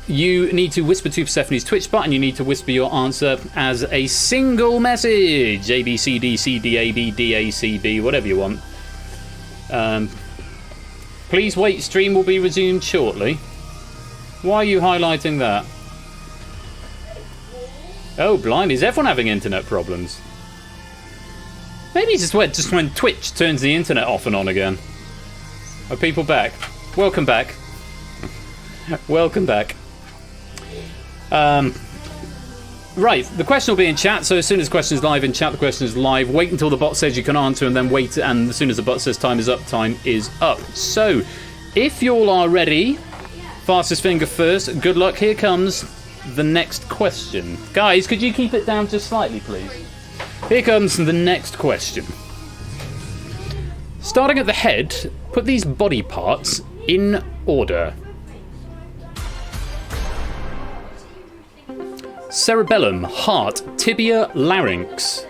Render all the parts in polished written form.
You need to whisper to Persephone's Twitch bot, and you need to whisper your answer as a single message. A, B, C, D, C, D, A, B, D, A, C, B, whatever you want. Please wait, stream will be resumed shortly. Why are you highlighting that? Oh, blimey, is everyone having internet problems? Maybe it's just when Twitch turns the internet off and on again. Are people back? Welcome back. Welcome back. Right, the question will be in chat, so as soon as the question is live in chat, the question is live. Wait until the bot says you can answer, and then wait, and as soon as the bot says time is up, time is up. So, if you all are ready, fastest finger first, good luck, here comes the next question. Guys, could you keep it down just slightly, please? Here comes the next question. Starting at the head, put these body parts in order. Cerebellum, heart, tibia, larynx.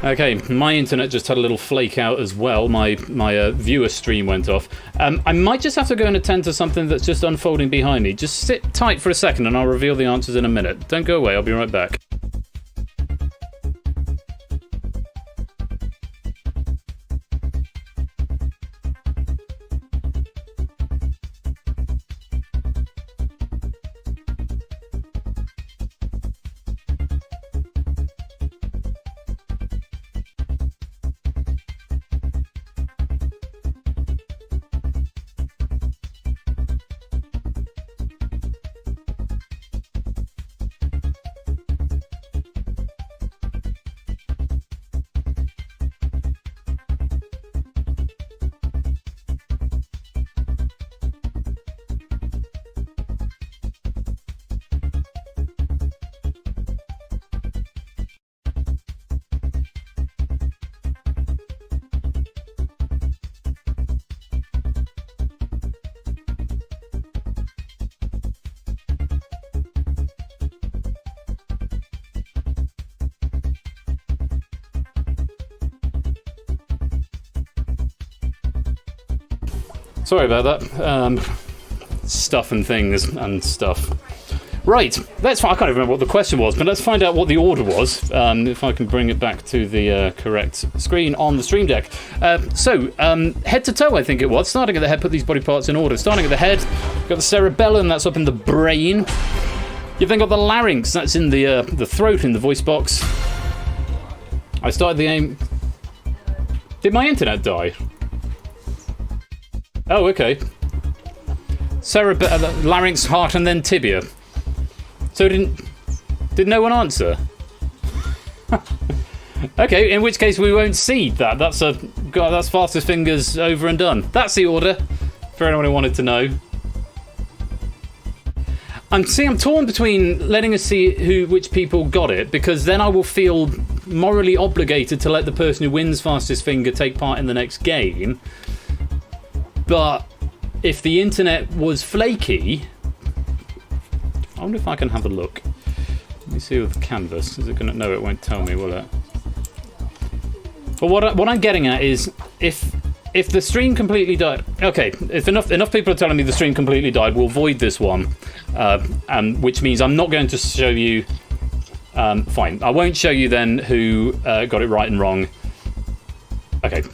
Okay, my internet just had a little flake out as well. My viewer stream went off. I might just have to go and attend to something that's just unfolding behind me. Just sit tight for a second and I'll reveal the answers in a minute. Don't go away, I'll be right back. Sorry about that. Stuff and things and stuff. Right, I can't even remember what the question was, but let's find out what the order was, if I can bring it back to the correct screen on the stream deck. So, head to toe, I think it was. Starting at the head, put these body parts in order. Starting at the head, you've got the cerebellum, that's up in the brain. You've then got the larynx, that's in the throat, in the voice box. I started the aim... Did my internet die? Oh, okay. Larynx, heart, and then tibia. So did no one answer? Okay, in which case we won't seed that. That's fastest fingers over and done. That's the order, for anyone who wanted to know. I'm torn between letting us see which people got it, because then I will feel morally obligated to let the person who wins fastest finger take part in the next game. But if the internet was flaky, I wonder if I can have a look. Let me see with the canvas. Is it going to? No, it won't tell me, will it? But what I'm getting at is if the stream completely died. Okay, if enough people are telling me the stream completely died, we'll void this one, and which means I'm not going to show you. Fine, I won't show you then who got it right and wrong. Okay.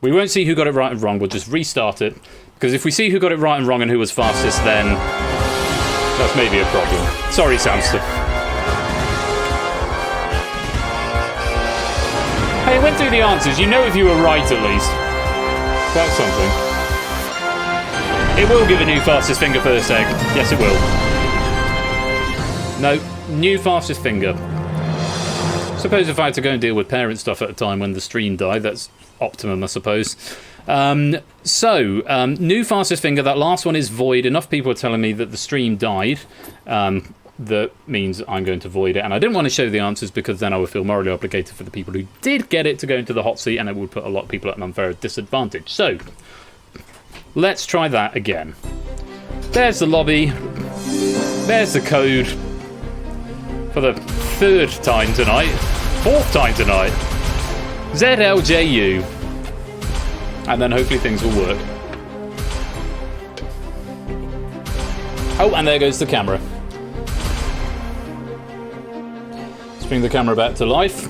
We won't see who got it right and wrong, we'll just restart it. Because if we see who got it right and wrong and who was fastest, then that's maybe a problem. Sorry, Samster. Hey, I went through the answers. You know if you were right, at least. That's something. It will give a new fastest finger first egg. Yes, it will. No, new fastest finger. Suppose if I had to go and deal with parent stuff at a time when the stream died, that's optimum, I suppose. New fastest finger. That last one is void. Enough people are telling me that the stream died. That means I'm going to void it. And I didn't want to show the answers because then I would feel morally obligated for the people who did get it to go into the hot seat, and it would put a lot of people at an unfair disadvantage. So, Let's try that again. There's the lobby. There's the code. For the 3rd time tonight. 4th time tonight. ZLJU. And then hopefully things will work. Oh, and there goes the camera. Let's bring the camera back to life.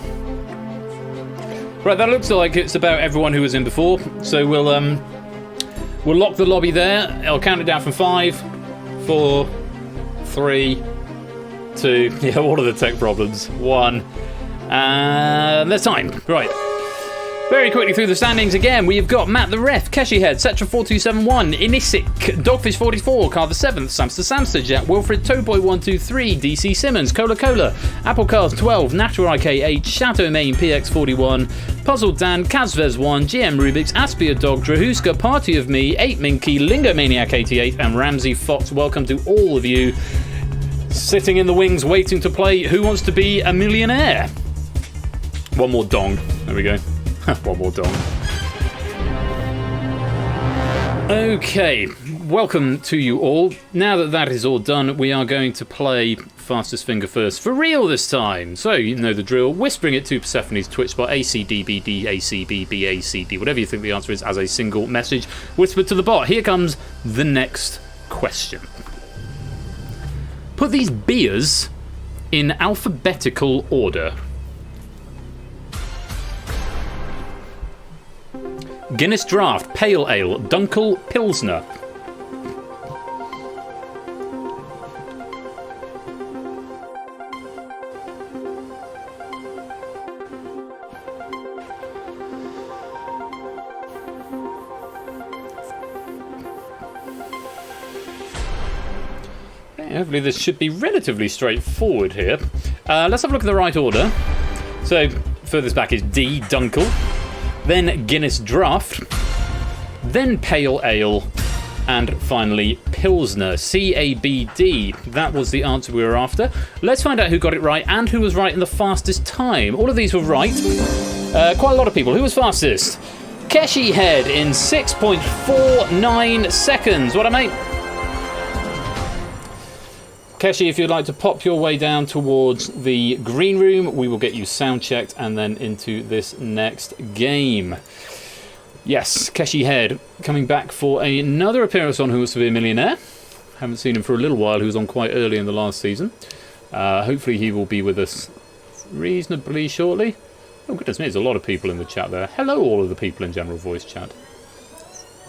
Right, that looks like it's about everyone who was in before. So we'll lock the lobby there. I'll count it down from 5, 4, 3, 2. Yeah, what are the tech problems? 1. And there's time. Right. Very quickly through the standings again, we've got Matt the Ref, Keshi Head, Setra 4271, Inisic, Dogfish 44, Carl the 7th, Samster Samster, Jack Wilfred, Toyboy 123, DC Simmons, Cola Cola, Applecast 12, Natural IK8, Shadow Main PX 41, Puzzled Dan, Kazvez 1, GM Rubik's, Aspia Dog, Drahuska, Party of Me, 8 Minky, Lingo Maniac 88, and Ramsey Fox. Welcome to all of you sitting in the wings waiting to play Who Wants to Be a Millionaire? One more dong. There we go. One more dong. Okay, welcome to you all. Now that that is all done, we are going to play Fastest Finger First for real this time. So, you know the drill. Whispering it to Persephone's Twitch spot, ACDBDACBBACD, whatever you think the answer is, as a single message. Whisper to the bot. Here comes the next question. Put these beers in alphabetical order. Guinness Draught, Pale Ale, Dunkel, Pilsner. Hopefully this should be relatively straightforward here. Let's have a look at the right order. So, furthest back is D, Dunkel. Then Guinness Draught, then Pale Ale, and finally Pilsner, CABD. That was the answer we were after. Let's find out who got it right and who was right in the fastest time. All of these were right. Quite a lot of people. Who was fastest? Keshi Head in 6.49 seconds. What a mate. Keshi, if you'd like to pop your way down towards the green room, we will get you sound checked and then into this next game. Yes, Keshi Head coming back for another appearance on Who Wants to Be a Millionaire. Haven't seen him for a little while. He was on quite early in the last season. Hopefully he will be with us reasonably shortly. Oh goodness me, there's a lot of people in the chat there. Hello all of the people in general voice chat.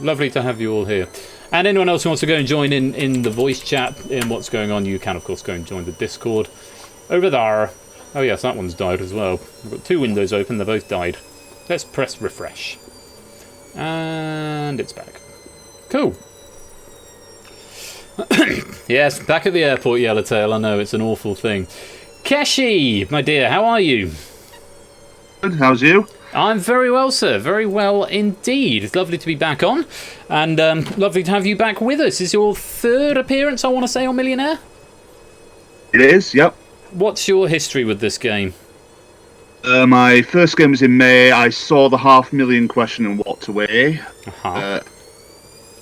Lovely to have you all here. And anyone else who wants to go and join in the voice chat in what's going on, you can of course go and join the Discord over there. Oh yes, that one's died as well. I've got 2 windows open, they both died. Let's press refresh. And it's back. Cool. Yes, back at the airport, Yellowtail. I know, it's an awful thing. Keshi, my dear, how are you? Good, how's you? I'm very well, sir. Very well indeed. It's lovely to be back on. And lovely to have you back with us. Is your 3rd appearance, I want to say, on Millionaire? It is, yep. What's your history with this game? My first game was in May. I saw the $500,000 question and walked away. Uh-huh.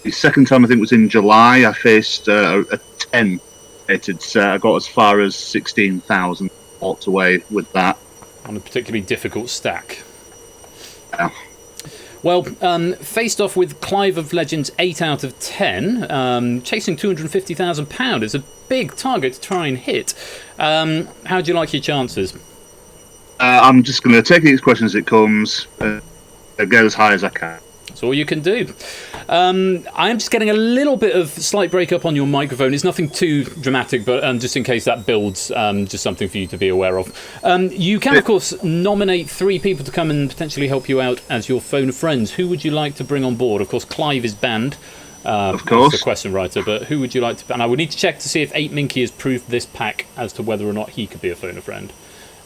The second time, I think, was in July. I faced a 10. I got as far as 16,000. Walked away with that. On a particularly difficult stack. Yeah. Well, faced off with Clive of Legends 8 out of 10, chasing £250,000. It's a big target to try and hit. How do you like your chances? I'm just going to take each question as it comes, get as high as I can. That's all you can do. I'm just getting a little bit of slight breakup on your microphone. It's nothing too dramatic, but just in case that builds, just something for you to be aware of. You can, of course, nominate 3 people to come and potentially help you out as your phone of friends. Who would you like to bring on board? Of course, Clive is banned. Of course. That's the question writer, but who would you like to ban? I would need to check to see if 8 Minky has proofed this pack as to whether or not he could be a phone of friend.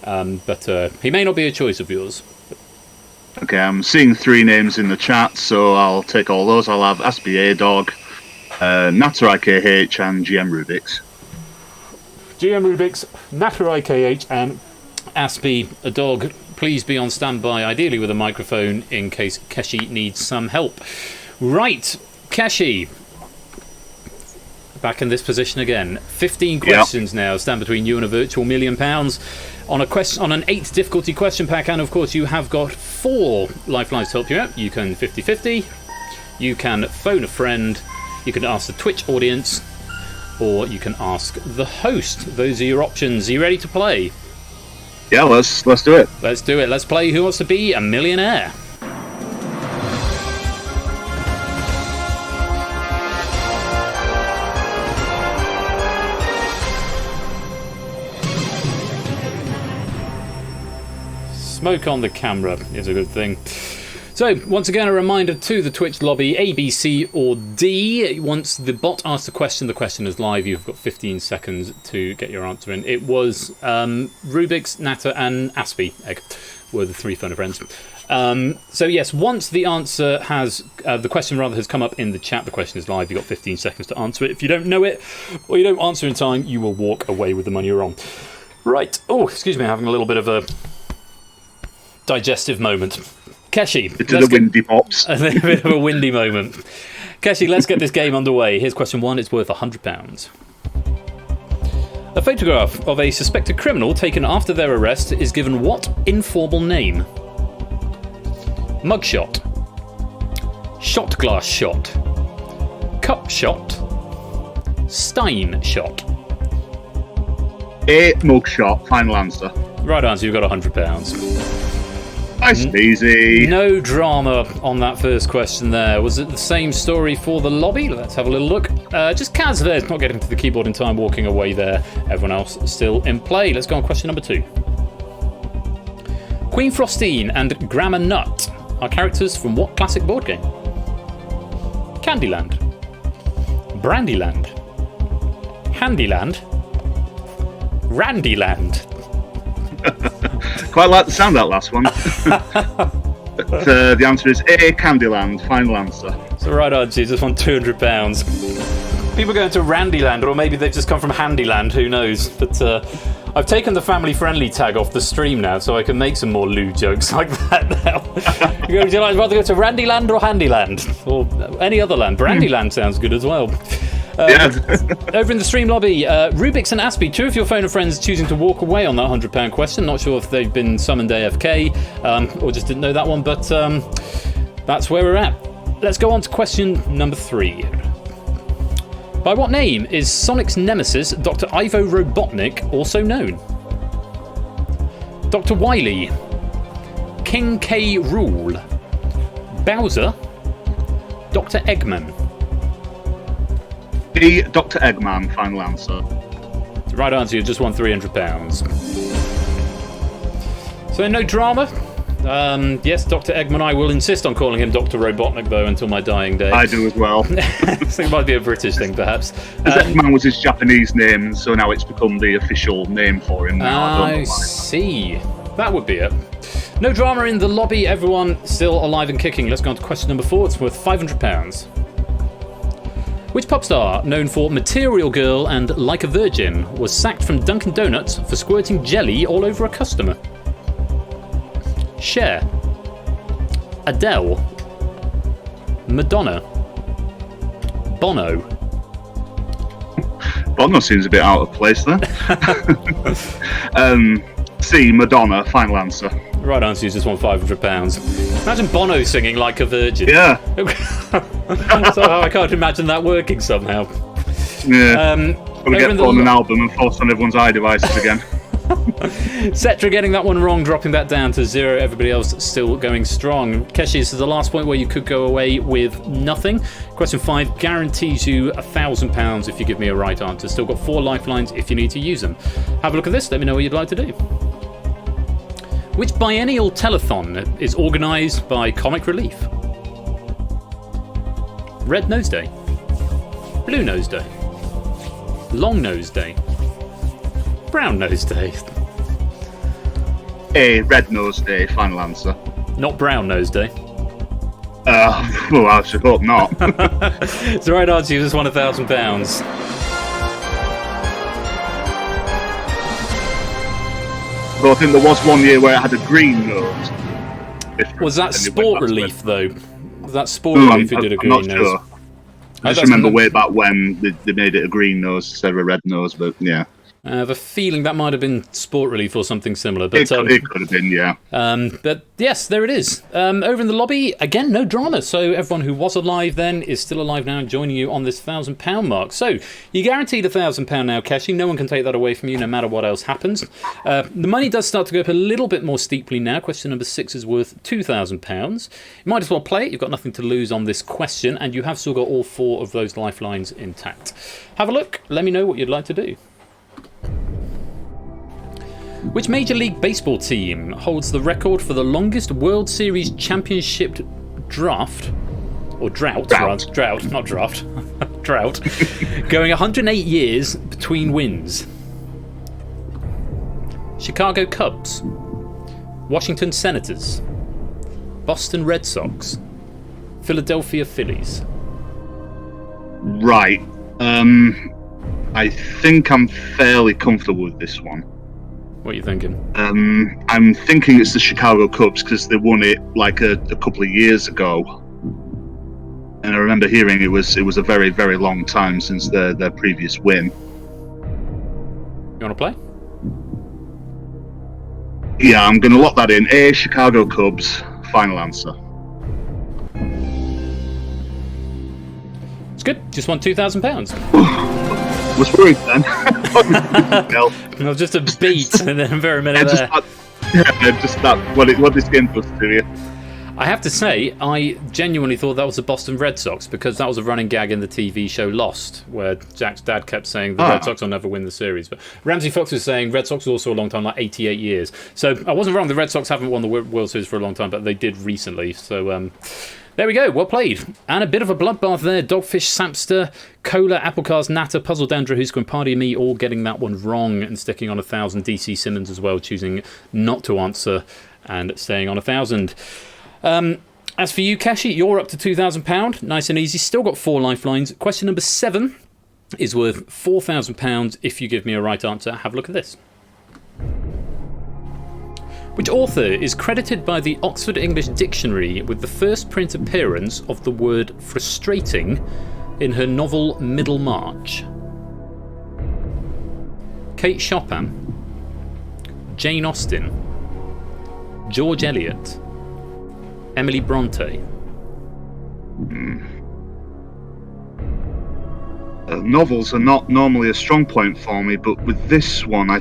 But he may not be a choice of yours. Okay, I'm seeing 3 names in the chat, so I'll take all those. I'll have Aspie Dog, Natter IKH, and GM Rubik's. GM Rubik's, Natter IKH, and Aspie a Dog. Please be on standby, ideally with a microphone, in case Keshi needs some help. Right, Kashi. Back in this position again. 15 questions now stand between you and a virtual £1 million on a question on an 8 difficulty question pack, and of course you have got 4 lifelines to help you out. You can 50-50, you can phone a friend, you can ask the Twitch audience, or you can ask the host. Those are your options. Are you ready to play? Yeah, let's do it. Let's do it. Let's play Who Wants to Be a Millionaire? Smoke on the camera is a good thing. So, once again, a reminder to the Twitch lobby, A, B, C, or D. Once the bot asks the question is live. You've got 15 seconds to get your answer in. It was Rubik's, Natter, and Aspie Egg were the 3 phone friends. So, yes, once the answer has, the question rather has come up in the chat, the question is live. You've got 15 seconds to answer it. If you don't know it, or you don't answer in time, you will walk away with the money you're on. Right. Oh, excuse me, having a little bit of a digestive moment. Keshi. It's the windy pops. A little bit of a windy moment. Keshi, let's get this game underway. Here's question 1. It's worth £100. A photograph of a suspected criminal taken after their arrest is given what informal name? Mugshot. Shot glass shot. Cup shot. Stein shot. A mugshot. Final answer. Right answer. You've got £100. Nice and easy. No drama on that first question there. Was it the same story for the lobby? Let's have a little look. Just Kaz there, not getting to the keyboard in time, walking away there. Everyone else still in play. Let's go on question number 2. Queen Frostine and Grammar Nut are characters from what classic board game? Candyland. Brandyland. Handyland. Randyland. Quite like the sound of that last one. But, the answer is A, Candyland. Final answer. So right answer, you just won £200. People going to Randyland, or maybe they've just come from Handyland, who knows. But I've taken the family-friendly tag off the stream now, so I can make some more loo jokes like that now. Would you like rather go to Randyland or Handyland? Or any other land? Brandyland sounds good as well. Over in the stream lobby, Rubik's and Aspie, 2 of your phone and friends choosing to walk away on that £100 question. Not sure if they've been summoned AFK or just didn't know that one, but that's where we're at. Let's go on to question number 3. By what name is Sonic's nemesis, Dr. Ivo Robotnik, also known? Dr. Wily, King K. Rool, Bowser, Dr. Eggman. B, Dr. Eggman. Final answer. The right answer, you just won £300. So no drama. Yes, Dr. Eggman. I will insist on calling him Dr. Robotnik, though, until my dying day. I do as well. I think it might be a British thing, perhaps. Eggman was his Japanese name, so now it's become the official name for him. I see. That would be it. No drama in the lobby. Everyone still alive and kicking. Let's go on to question number 4. It's worth £500. Which pop star, known for Material Girl and Like a Virgin, was sacked from Dunkin' Donuts for squirting jelly all over a customer? Cher, Adele, Madonna, Bono. Bono seems a bit out of place there. C, Madonna. Final answer. The right answer is just won £500. Imagine Bono singing Like a Virgin. Yeah. Somehow I can't imagine that working somehow. Yeah. We'll get on an album and force on everyone's iDevices again. Cetra getting that one wrong, dropping that down to 0. Everybody else still going strong. Keshi, this is the last point where you could go away with nothing. Question 5 guarantees you £1,000 if you give me a right answer. Still got 4 lifelines if you need to use them. Have a look at this. Let me know what you'd like to do. Which biennial telethon is organised by Comic Relief? Red Nose Day, Blue Nose Day, Long Nose Day, Brown Nose Day. A, Red Nose Day. Final answer. Not Brown Nose Day. Well, I should hope not. It's the right answer. You just won £1,000. Though I think there was one year where it had a green nose. Was that Sport Relief, though? Was that Sport Relief who did a green nose? Sure. I just remember way back when they made it a green nose instead of a red nose, but yeah. I have a feeling that might have been Sport Relief or something similar. But, it could have been, yeah. But yes, there it is. Over in the lobby, again, no drama. So everyone who was alive then is still alive now and joining you on this £1,000 mark. So you're guaranteed £1,000 now, Keshi. No one can take that away from you no matter what else happens. The money does start to go up a little bit more steeply now. Question number 6 is worth £2,000. You might as well play it. You've got nothing to lose on this question, and you have still got all 4 of those lifelines intact. Have a look. Let me know what you'd like to do. Which Major League Baseball team holds the record for the longest World Series championship draft, or drought, not draft, drought, going 108 years between wins? Chicago Cubs, Washington Senators, Boston Red Sox, Philadelphia Phillies. Right. I think I'm fairly comfortable with this one. What are you thinking? I'm thinking it's the Chicago Cubs because they won it like a couple of years ago, and I remember hearing it was a very, very long time since their previous win. You want to play? Yeah, I'm going to lock that in. Chicago Cubs. Final answer. It's good. Just won £2,000. Was worried then. No, just a beat and then for a minute there. Just that what this game does to you. I have to say, I genuinely thought that was the Boston Red Sox because that was a running gag in the TV show Lost, where Jack's dad kept saying the Red Sox will never win the series. But Ramsey Fox was saying Red Sox was also a long time, like 88 years. So I wasn't wrong. The Red Sox haven't won the World Series for a long time, but they did recently. So there we go. Well played. And a bit of a bloodbath there. Dogfish, Sapster, Cola, Applecast, Natter, Puzzle, Dandra, Who's Going Party and Me all getting that one wrong and sticking on 1,000. DC Simmons as well, choosing not to answer and staying on 1,000. As for you, Kashi, you're up to £2,000. Nice and easy. Still got 4 lifelines. Question number 7 is worth £4,000 if you give me a right answer. Have a look at this. Which author is credited by the Oxford English Dictionary with the first print appearance of the word frustrating in her novel Middlemarch? Kate Chopin, Jane Austen, George Eliot, Emily Bronte. Novels are not normally a strong point for me, but with this one, I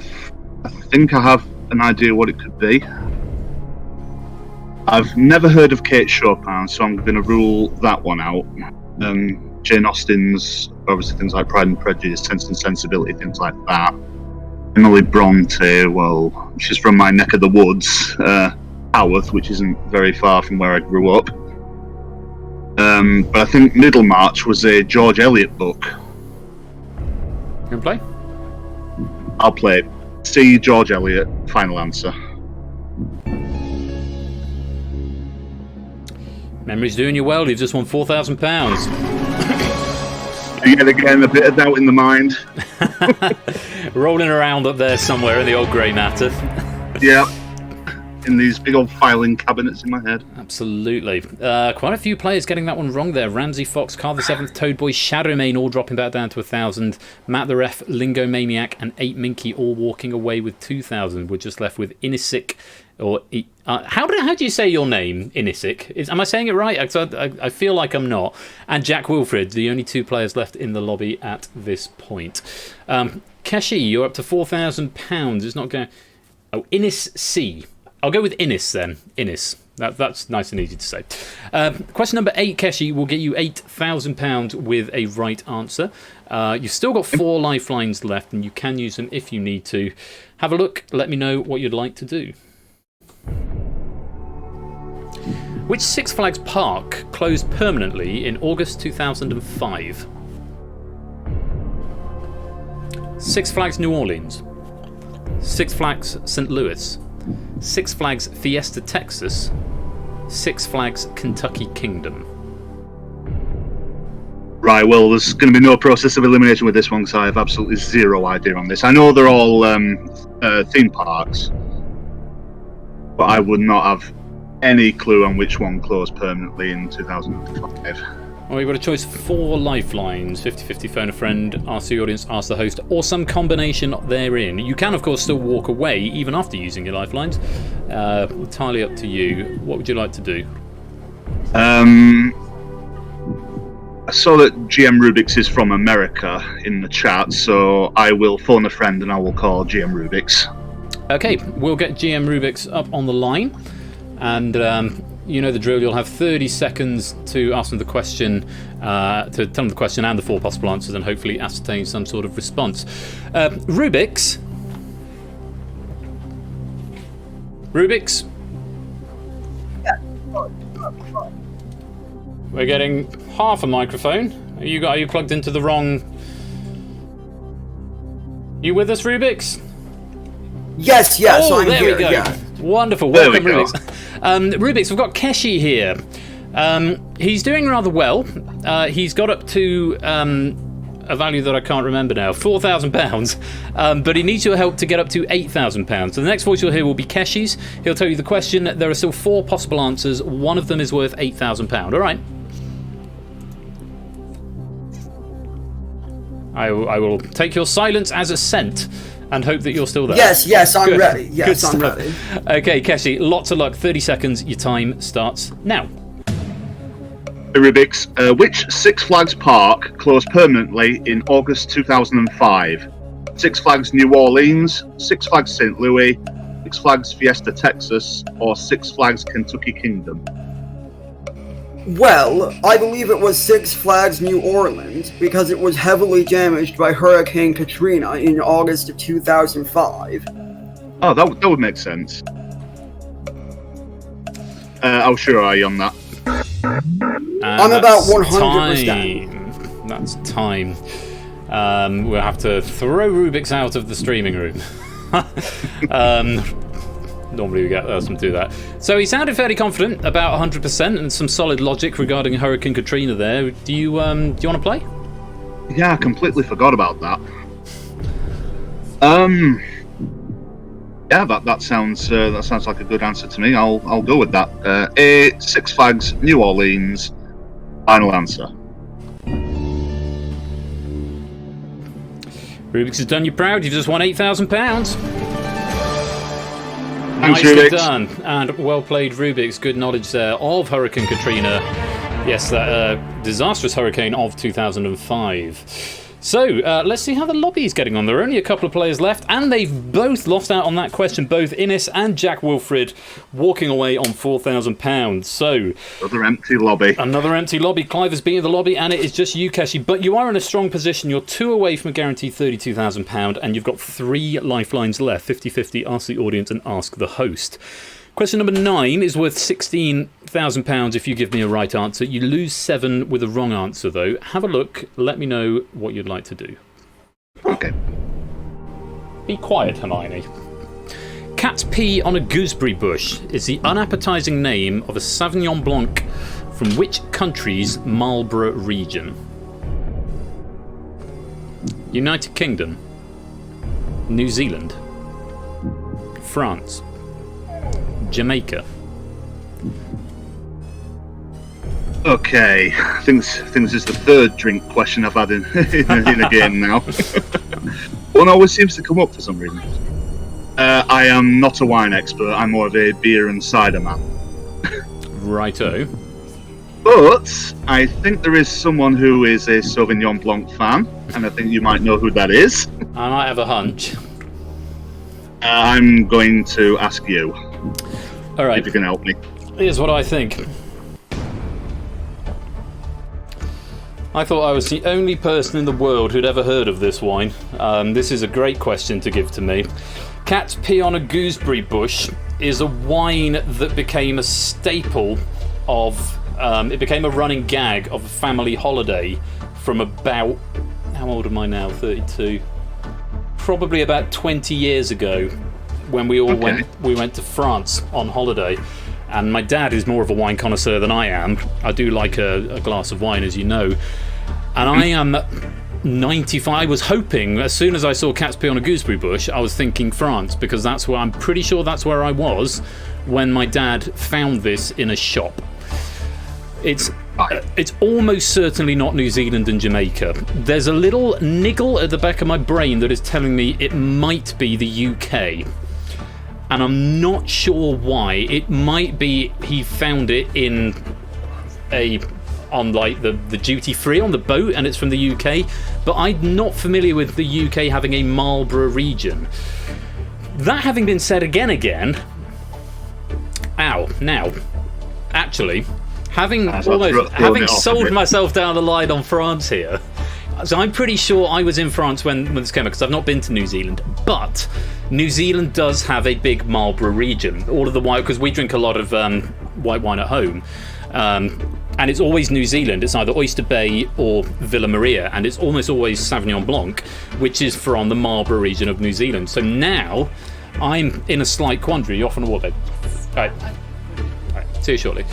think I have an idea what it could be. I've never heard of Kate Chopin, so I'm going to rule that one out. Jane Austen's, obviously things like Pride and Prejudice, Sense and Sensibility, things like that. Emily Bronte, well, she's from my neck of the woods, Haworth, which isn't very far from where I grew up. But I think Middlemarch was a George Eliot book. You can play? I'll play it. C. George Eliot. Final answer. Memory's doing you well. You've just won £4,000. Yet again, a bit of doubt in the mind. Rolling around up there somewhere in the old grey matter. Yeah. In these big old filing cabinets in my head. Absolutely. Quite a few players getting that one wrong there. Ramsey Fox, Carl the 7th, Toadboy, Shadowmane all dropping back down to 1,000. Matt the Ref, Lingo Maniac, and 8 Minky all walking away with 2,000. We're just left with Inisic. Or how do you say your name, Inisic? Am I saying it right? I feel like I'm not. And Jack Wilfred, the only 2 players left in the lobby at this point. Keshi, you're up to £4,000. It's not going. Oh, Innis C. I'll go with Innis then. Innis. That's nice and easy to say. Question number 8, Keshi, will get you £8,000 with a right answer. You've still got 4 lifelines left, and you can use them if you need to. Have a look. Let me know what you'd like to do. Which Six Flags park closed permanently in August 2005? Six Flags New Orleans, Six Flags St. Louis, Six Flags Fiesta Texas, Six Flags Kentucky Kingdom. Right, well, there's going to be no process of elimination with this one because I have absolutely zero idea on this. I know they're all theme parks, but I would not have any clue on which one closed permanently in 2005. Well, you've got a choice of 4 lifelines. 50-50 phone a friend, ask the audience, ask the host, or some combination therein. You can, of course, still walk away, even after using your lifelines. Entirely up to you. What would you like to do? I saw that GM Rubik's is from America in the chat, so I will phone a friend and I will call GM Rubik's. Okay, we'll get GM Rubik's up on the line, and you know the drill. You'll have 30 seconds to ask them the question, to tell them the question and the 4 possible answers, and hopefully ascertain some sort of response. Rubik's? We're getting half a microphone. Are you plugged into the wrong... You with us, Rubik's? Yes, oh, I'm there here. we go. Yeah. Wonderful. There Welcome, we go. Rubik's. Rubik's, we've got Keshi here. He's doing rather well. He's got up to a value that I can't remember now, £4,000. But he needs your help to get up to £8,000. So the next voice you'll hear will be Keshi's. He'll tell you the question. There are still 4 possible answers. One of them is worth £8,000. All right. I will take your silence as assent and hope that you're still there. Yes, I'm Good. ready. Yes, Good I'm stuff. ready. Okay, Keshi, lots of luck. 30 seconds. Your time starts now. Rubik's, which Six Flags park closed permanently in August 2005? Six Flags New Orleans, Six Flags St. Louis, Six Flags Fiesta Texas, or Six Flags Kentucky Kingdom? Well, I believe it was Six Flags New Orleans because it was heavily damaged by Hurricane Katrina in August of 2005. Oh, that would make sense. How sure are you on that? I'm about 100%. That's time. We'll have to throw Rubik's out of the streaming room. Normally we get them to do that. So he sounded fairly confident, about 100%, and some solid logic regarding Hurricane Katrina there. Do you want to play? Yeah, I completely forgot about that. Yeah, that sounds like a good answer to me. I'll go with that. A, Six Flags New Orleans. Final answer. Rubik's has done you proud. You've just won £8,000. Thanks, Nicely Rubik's. done, and well played, Rubik's. Good knowledge there of Hurricane Katrina. Yes, that disastrous hurricane of 2005. So, let's see how the lobby is getting on. There are only a couple of players left, and they've both lost out on that question. Both Innes and Jack Wilfred walking away on £4,000. So, Another empty lobby. another empty lobby. Clive has beaten the lobby, and it is just you, Keshi. But you are in a strong position. You're 2 away from a guaranteed £32,000, and you've got 3 lifelines left. 50-50, ask the audience and ask the host. Question number 9 is worth £16,000 if you give me a right answer. You lose 7 with a wrong answer, though. Have a look. Let me know what you'd like to do. Okay. Be quiet, Hermione. Cat's pee on a gooseberry bush is the unappetising name of a Sauvignon Blanc from which country's Marlborough region? United Kingdom, New Zealand, France, Jamaica. Okay. I think this is the 3rd drink question I've had in a game now. One always seems to come up for some reason. I am not a wine expert. I'm more of a beer and cider man. Righto. But I think there is someone who is a Sauvignon Blanc fan, and I think you might know who that is. I might have a hunch. I'm going to ask you. All right. If you can help me. Here's what I think. I thought I was the only person in the world who'd ever heard of this wine. This is a great question to give to me. Cat's pee on a gooseberry bush is a wine that became a staple of... it became a running gag of a family holiday from about... How old am I now? 32. Probably about 20 years ago when we all went to France on holiday. And my dad is more of a wine connoisseur than I am. I do like a glass of wine, as you know. And I am 95. I was hoping, as soon as I saw Cat's pee on a gooseberry bush, I was thinking France, because that's where I'm pretty sure that's where I was when my dad found this in a shop. It's It's almost certainly not New Zealand and Jamaica. There's a little niggle at the back of my brain that is telling me it might be the UK. And I'm not sure why. It might be he found it on like the duty free on the boat and it's from the UK. But I'm not familiar with the UK having a Marlborough region. That having been said again. Now, actually, having sold myself down the line on France here, so I'm pretty sure I was in France when this came out because I've not been to New Zealand, but New Zealand does have a big Marlborough region. All of the wine, because we drink a lot of white wine at home, and it's always New Zealand. It's either Oyster Bay or Villa Maria, and it's almost always Sauvignon Blanc, which is from the Marlborough region of New Zealand. So now I'm in a slight quandary. You're off on a what, babe? All right, see you shortly.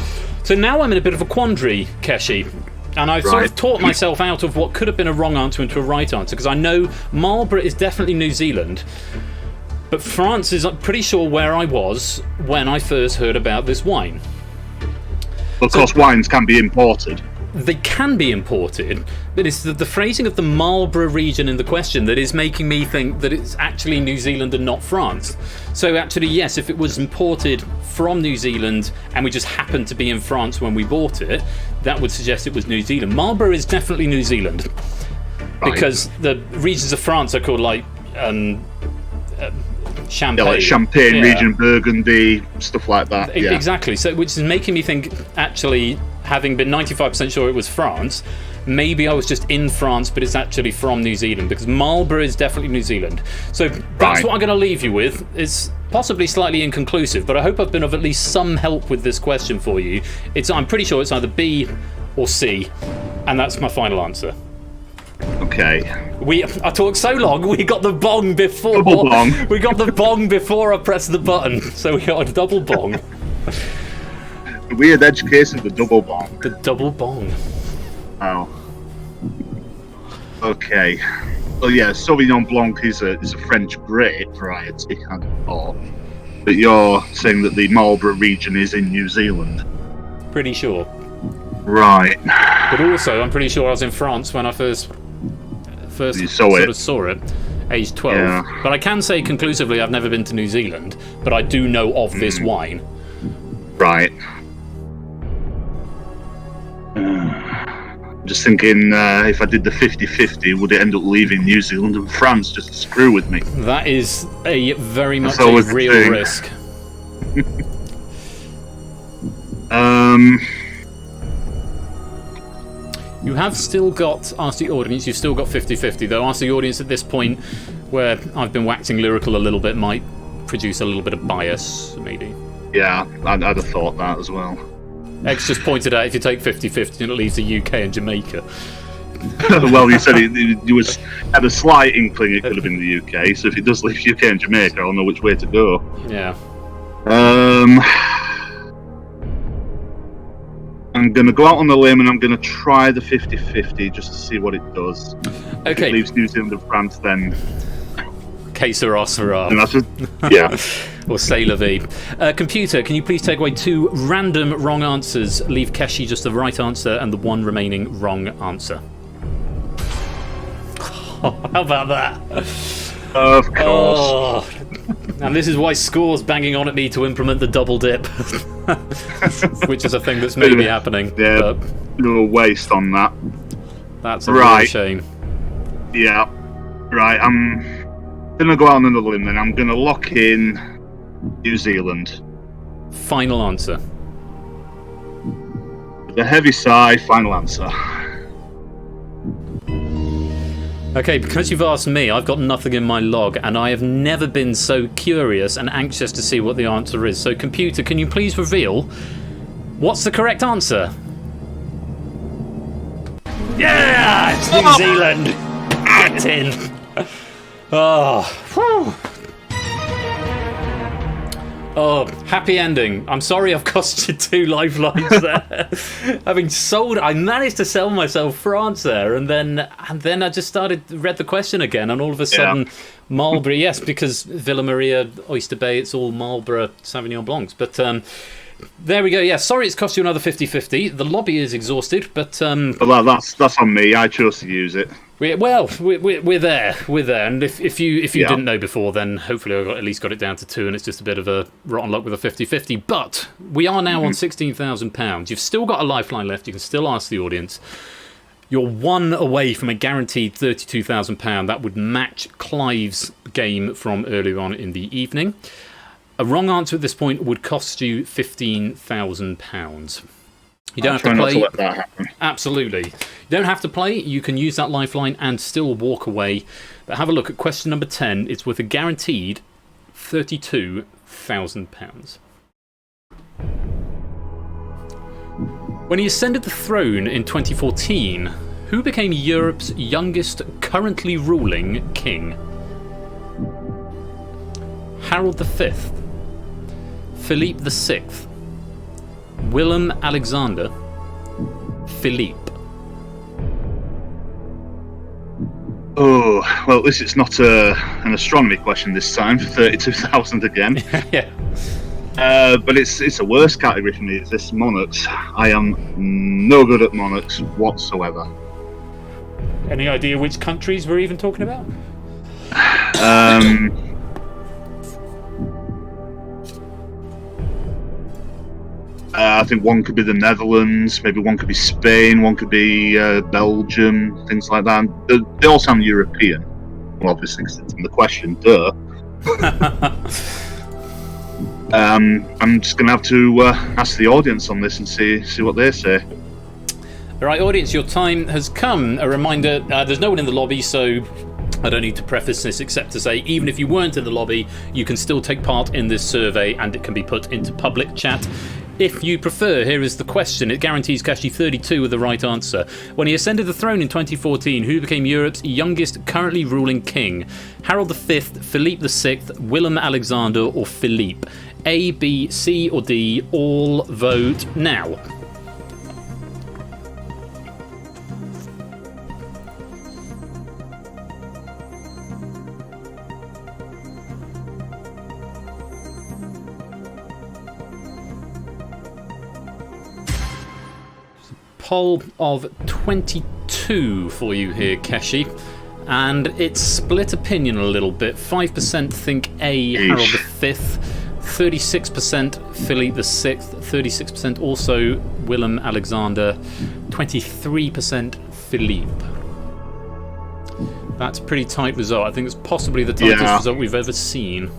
So now I'm in a bit of a quandary, Keshi. And I've sort of taught myself out of what could have been a wrong answer into a right answer, because I know Marlborough is definitely New Zealand, but France is, I'm pretty sure, where I was when I first heard about this wine. Of course, wines can be imported. They can be imported, but it's the phrasing of the Marlborough region in the question that is making me think that it's actually New Zealand and not France. So actually, yes, if it was imported from New Zealand and we just happened to be in France when we bought it, that would suggest it was New Zealand. Marlborough is definitely New Zealand, because the regions of France are called like Champagne. Yeah, like Champagne region, Burgundy, stuff like that. Yeah. Exactly. So, which is making me think, actually, having been 95% sure it was France, maybe I was just in France, but it's actually from New Zealand, because Marlborough is definitely New Zealand. So that's what I'm going to leave you with. It's possibly slightly inconclusive, but I hope I've been of at least some help with this question for you. I'm pretty sure it's either B or C, and that's my final answer. Okay. I talked so long, we got the bong before. Double bong. We got the bong before I pressed the button, so we got a double bong. The weird edge case of the double bong. The double bong. Oh. Okay. Well, yeah, Sauvignon Blanc is a French grape variety, I thought. But you're saying that the Marlborough region is in New Zealand. Pretty sure. Right. But also, I'm pretty sure I was in France when I first saw it, age 12. Yeah. But I can say conclusively I've never been to New Zealand, but I do know of this wine. Right. I'm just thinking, if I did the 50-50, would it end up leaving New Zealand and France just to screw with me? That is a very much a real risk. You have still got, ask the audience, you've still got 50-50, though. Ask the audience at this point, where I've been waxing lyrical a little bit, might produce a little bit of bias, maybe. Yeah, I'd have thought that as well. X just pointed out if you take 50-50 and it leaves the UK and Jamaica. Well, you said you had a slight inkling it could have been the UK, so if it does leave UK and Jamaica, I'll know which way to go. Yeah. I'm going to go out on the limb and I'm going to try the 50-50 just to see what it does. Okay. If it leaves New Zealand and France, then... Que sera, sera. Yeah. Or c'est la vie. Computer, can you please take away 2 random wrong answers? Leave Keshi just the right answer and the 1 remaining wrong answer. How about that? Of course. Oh. And this is why Score's banging on at me to implement the double dip. Which is a thing that's maybe happening. Yeah, no waste on that. That's a real shame. Yeah. Right, I'm going to go out on the limb then. I'm going to lock in New Zealand. Final answer. With a heavy sigh, final answer. Okay, because you've asked me, I've got nothing in my log, and I have never been so curious and anxious to see what the answer is. So, computer, can you please reveal what's the correct answer? Yeah! It's New Zealand! Get in! Oh, whew. Oh, happy ending. I'm sorry I've cost you 2 lifelines there. I managed to sell myself France there, and then I just read the question again, and all of a sudden, Marlborough, yes, because Villa Maria, Oyster Bay, it's all Marlborough Sauvignon Blancs. But There we go. Yeah, sorry it's cost you another 50-50. The lobby is exhausted, but Well, that's on me. I chose to use it. we're there. We're there. And if you didn't know before, then hopefully I at least got it down to 2, and it's just a bit of a rotten luck with a 50-50. But we are now on £16,000. You've still got a lifeline left. You can still ask the audience. You're 1 away from a guaranteed £32,000. That would match Clive's game from earlier on in the evening. A wrong answer at this point would cost you £15,000. You don't have to play. Not to let that happen. Absolutely. You don't have to play. You can use that lifeline and still walk away. But have a look at question number 10. It's worth a guaranteed £32,000. When he ascended the throne in 2014, who became Europe's youngest currently ruling king? Harold V, Philippe VI, Willem Alexander, Philippe. Oh, well, at least it's not an astronomy question this time for 32,000 again. Yeah. But it's a worse category for me. It's this monarchs. I am no good at monarchs whatsoever. Any idea which countries we're even talking about? I think one could be the Netherlands, maybe one could be Spain, one could be Belgium, things like that. They all sound European. Well, obviously, because it's in the question, duh. I'm just going to have to ask the audience on this and see what they say. All right, audience, your time has come. A reminder, there's no one in the lobby, so I don't need to preface this except to say, even if you weren't in the lobby, you can still take part in this survey and it can be put into public chat. If you prefer, here is the question. It guarantees cash you 32 with the right answer. When he ascended the throne in 2014, who became Europe's youngest currently ruling king? Harold V, Philippe VI, Willem Alexander, or Philippe? A, B, C, or D? All vote now. Poll of 22 for you here, Keshi. And it's split opinion a little bit. 5% think A, Harold V, 36% Philippe VI, 36% also Willem Alexander, 23% Philippe. That's a pretty tight result. I think it's possibly the tightest result we've ever seen.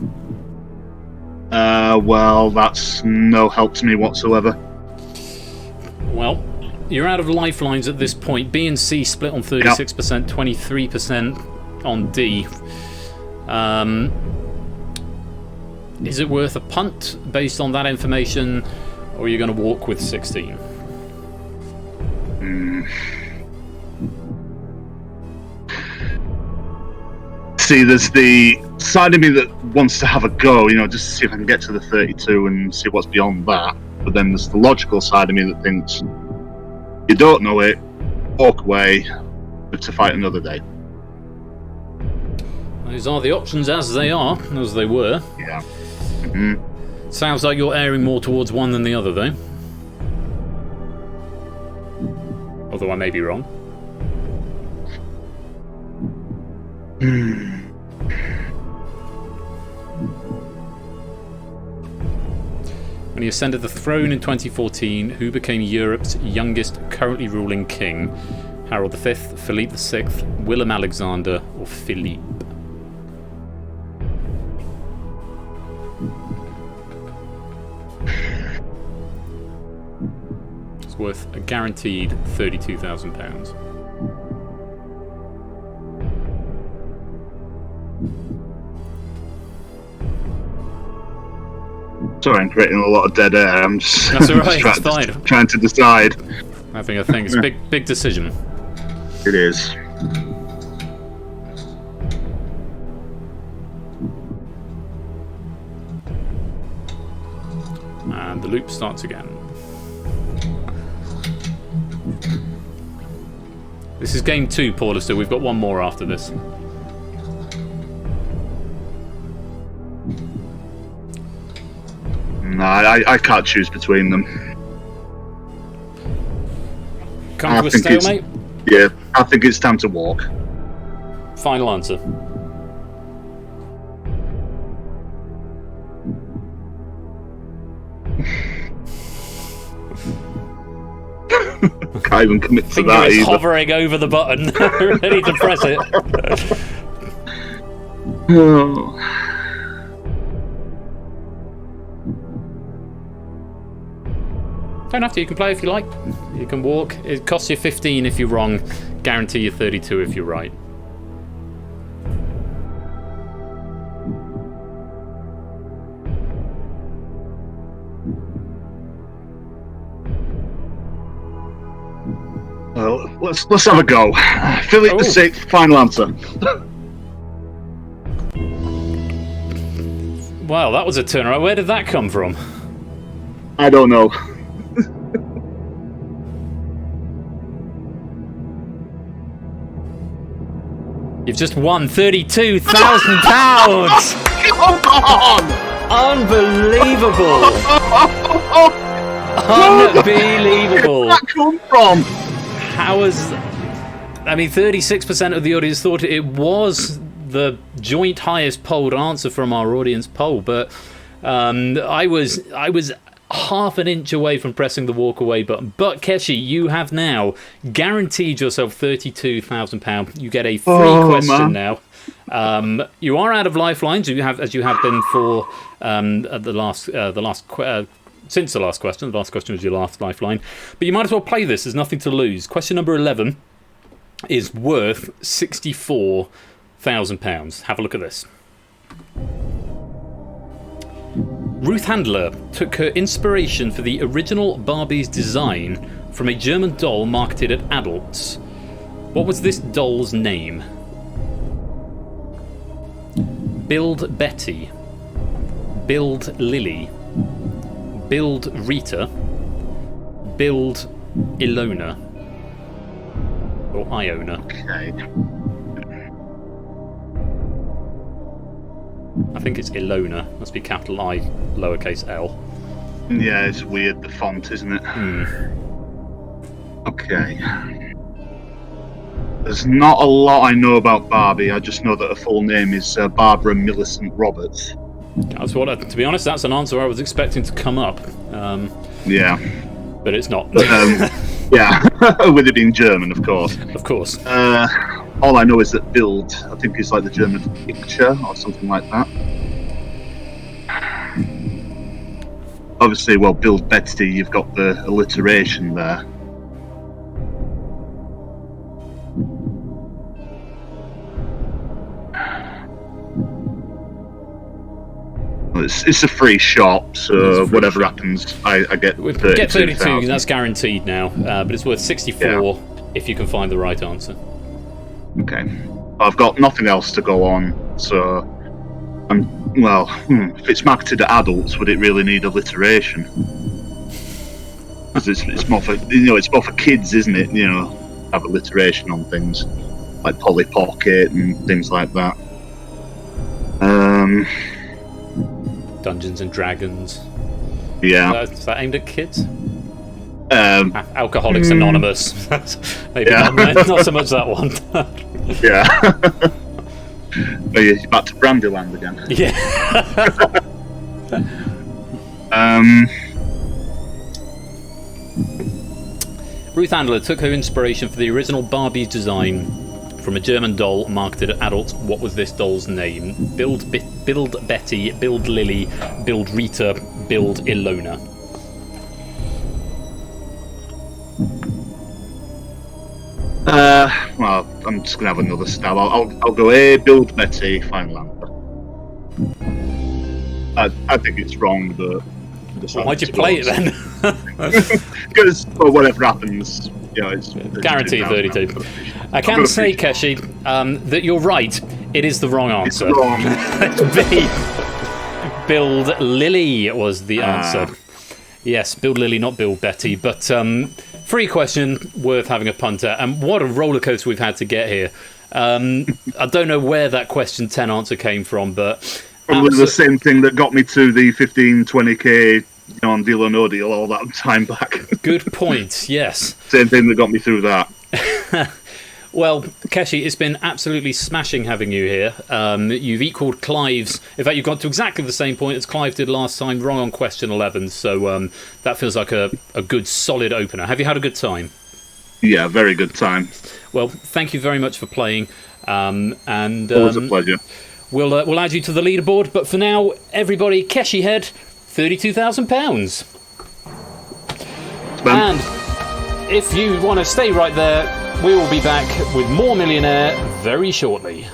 Well, that's no help to me whatsoever. Well, you're out of lifelines at this point. B and C split on 36%, 23% on D. Is it worth a punt based on that information, or are you going to walk with 16? See, there's the side of me that wants to have a go, just to see if I can get to the 32 and see what's beyond that. But then there's the logical side of me that thinks, you don't know it, walk away, to fight another day. Those are the options as they are, as they were. Yeah. Sounds like you're erring more towards one than the other, though. Although I may be wrong. When he ascended the throne in 2014, who became Europe's youngest currently ruling king? Harold V, Philippe VI, Willem Alexander, or Philippe? It's worth a guaranteed £32,000. Sorry, I'm creating a lot of dead air. I'm just, That's all right, it's fine. Trying to decide. Having a think. It's a big decision. It is. And the loop starts again. This is game 2, Paula, so we've got one more after this. No, I can't choose between them. Come to a stalemate? Yeah, I think it's time to walk. Final answer. Can't even commit to Finger that is either. hovering over the button, ready to press it. Oh. Don't have to, you can play if you like. You can walk. It costs you 15 if you're wrong. Guarantee you 32 if you're right. Well, let's have a go. Philip the Sixth, final answer. Wow, that was a turnaround. Where did that come from? I don't know. You've just won £32,000! Come on! Unbelievable! Unbelievable! Where did that come from? How was... I mean, 36% of the audience thought it was the joint highest polled answer from our audience poll, but I was half an inch away from pressing the walk away button. But Keshi, you have now guaranteed yourself £32,000. You get a free question now. You are out of lifelines. You have, as you have been for since the last question. The last question was your last lifeline, but you might as well play this. There's nothing to lose. Question number 11 is worth £64,000. Have a look at this. Ruth Handler took her inspiration for the original Barbie's design from a German doll marketed at adults. What was this doll's name? Build Betty, Build Lily, Build Rita, Build Ilona, or Iona. Okay. I think it's Ilona. Must be capital I, lowercase l. Yeah, it's weird, the font, isn't it? Okay. There's not a lot I know about Barbie. I just know that her full name is Barbara Millicent Roberts. That's what. To be honest, that's an answer I was expecting to come up. Yeah. But it's not. Yeah, with it being German, of course. Of course. All I know is that Bild, I think it's like the German picture or something like that. Obviously, well, Build Betty, you've got the alliteration there. Well, it's a free shop, so whatever happens, I get 32. Get 32, that's guaranteed now. But it's worth 64 if you can find the right answer. Okay. I've got nothing else to go on, so if it's marketed at adults, would it really need alliteration? Because it's more for it's more for kids, isn't it? Have alliteration on things like Polly Pocket and things like that. Dungeons and Dragons. Yeah. Is that aimed at kids? Alcoholics Anonymous. Maybe not so much that one. Yeah. Are you back to Brandyland again? Yeah. Ruth Handler took her inspiration for the original Barbie's design from a German doll marketed at adults. What was this doll's name? Build Betty, Build Lily, Build Rita, Build Ilona. Well, I'm just gonna have another stab. I'll go Build Betty, final answer. I think it's wrong, but why'd you play it then? Because whatever happens, it's guaranteed 32. I can say, Keshi, that you're right. It is the wrong answer. It's wrong. B. Build Lily was the answer. Yes, Build Lily, not Build Betty. But free question, worth having a punt at. And what a roller coaster we've had to get here. I don't know where that question 10 answer came from, but Probably the same thing that got me to the 15-20k on Deal or No Deal all that time back. Good point, yes. Same thing that got me through that. Well, Keshi, it's been absolutely smashing having you here. You've equalled Clive's. In fact, you've got to exactly the same point as Clive did last time, wrong on question 11. So that feels like a good, solid opener. Have you had a good time? Yeah, very good time. Well, thank you very much for playing. Always a pleasure. We'll add you to the leaderboard. But for now, everybody, Keshi Head, £32,000. And if you want to stay right there, we will be back with more Millionaire very shortly.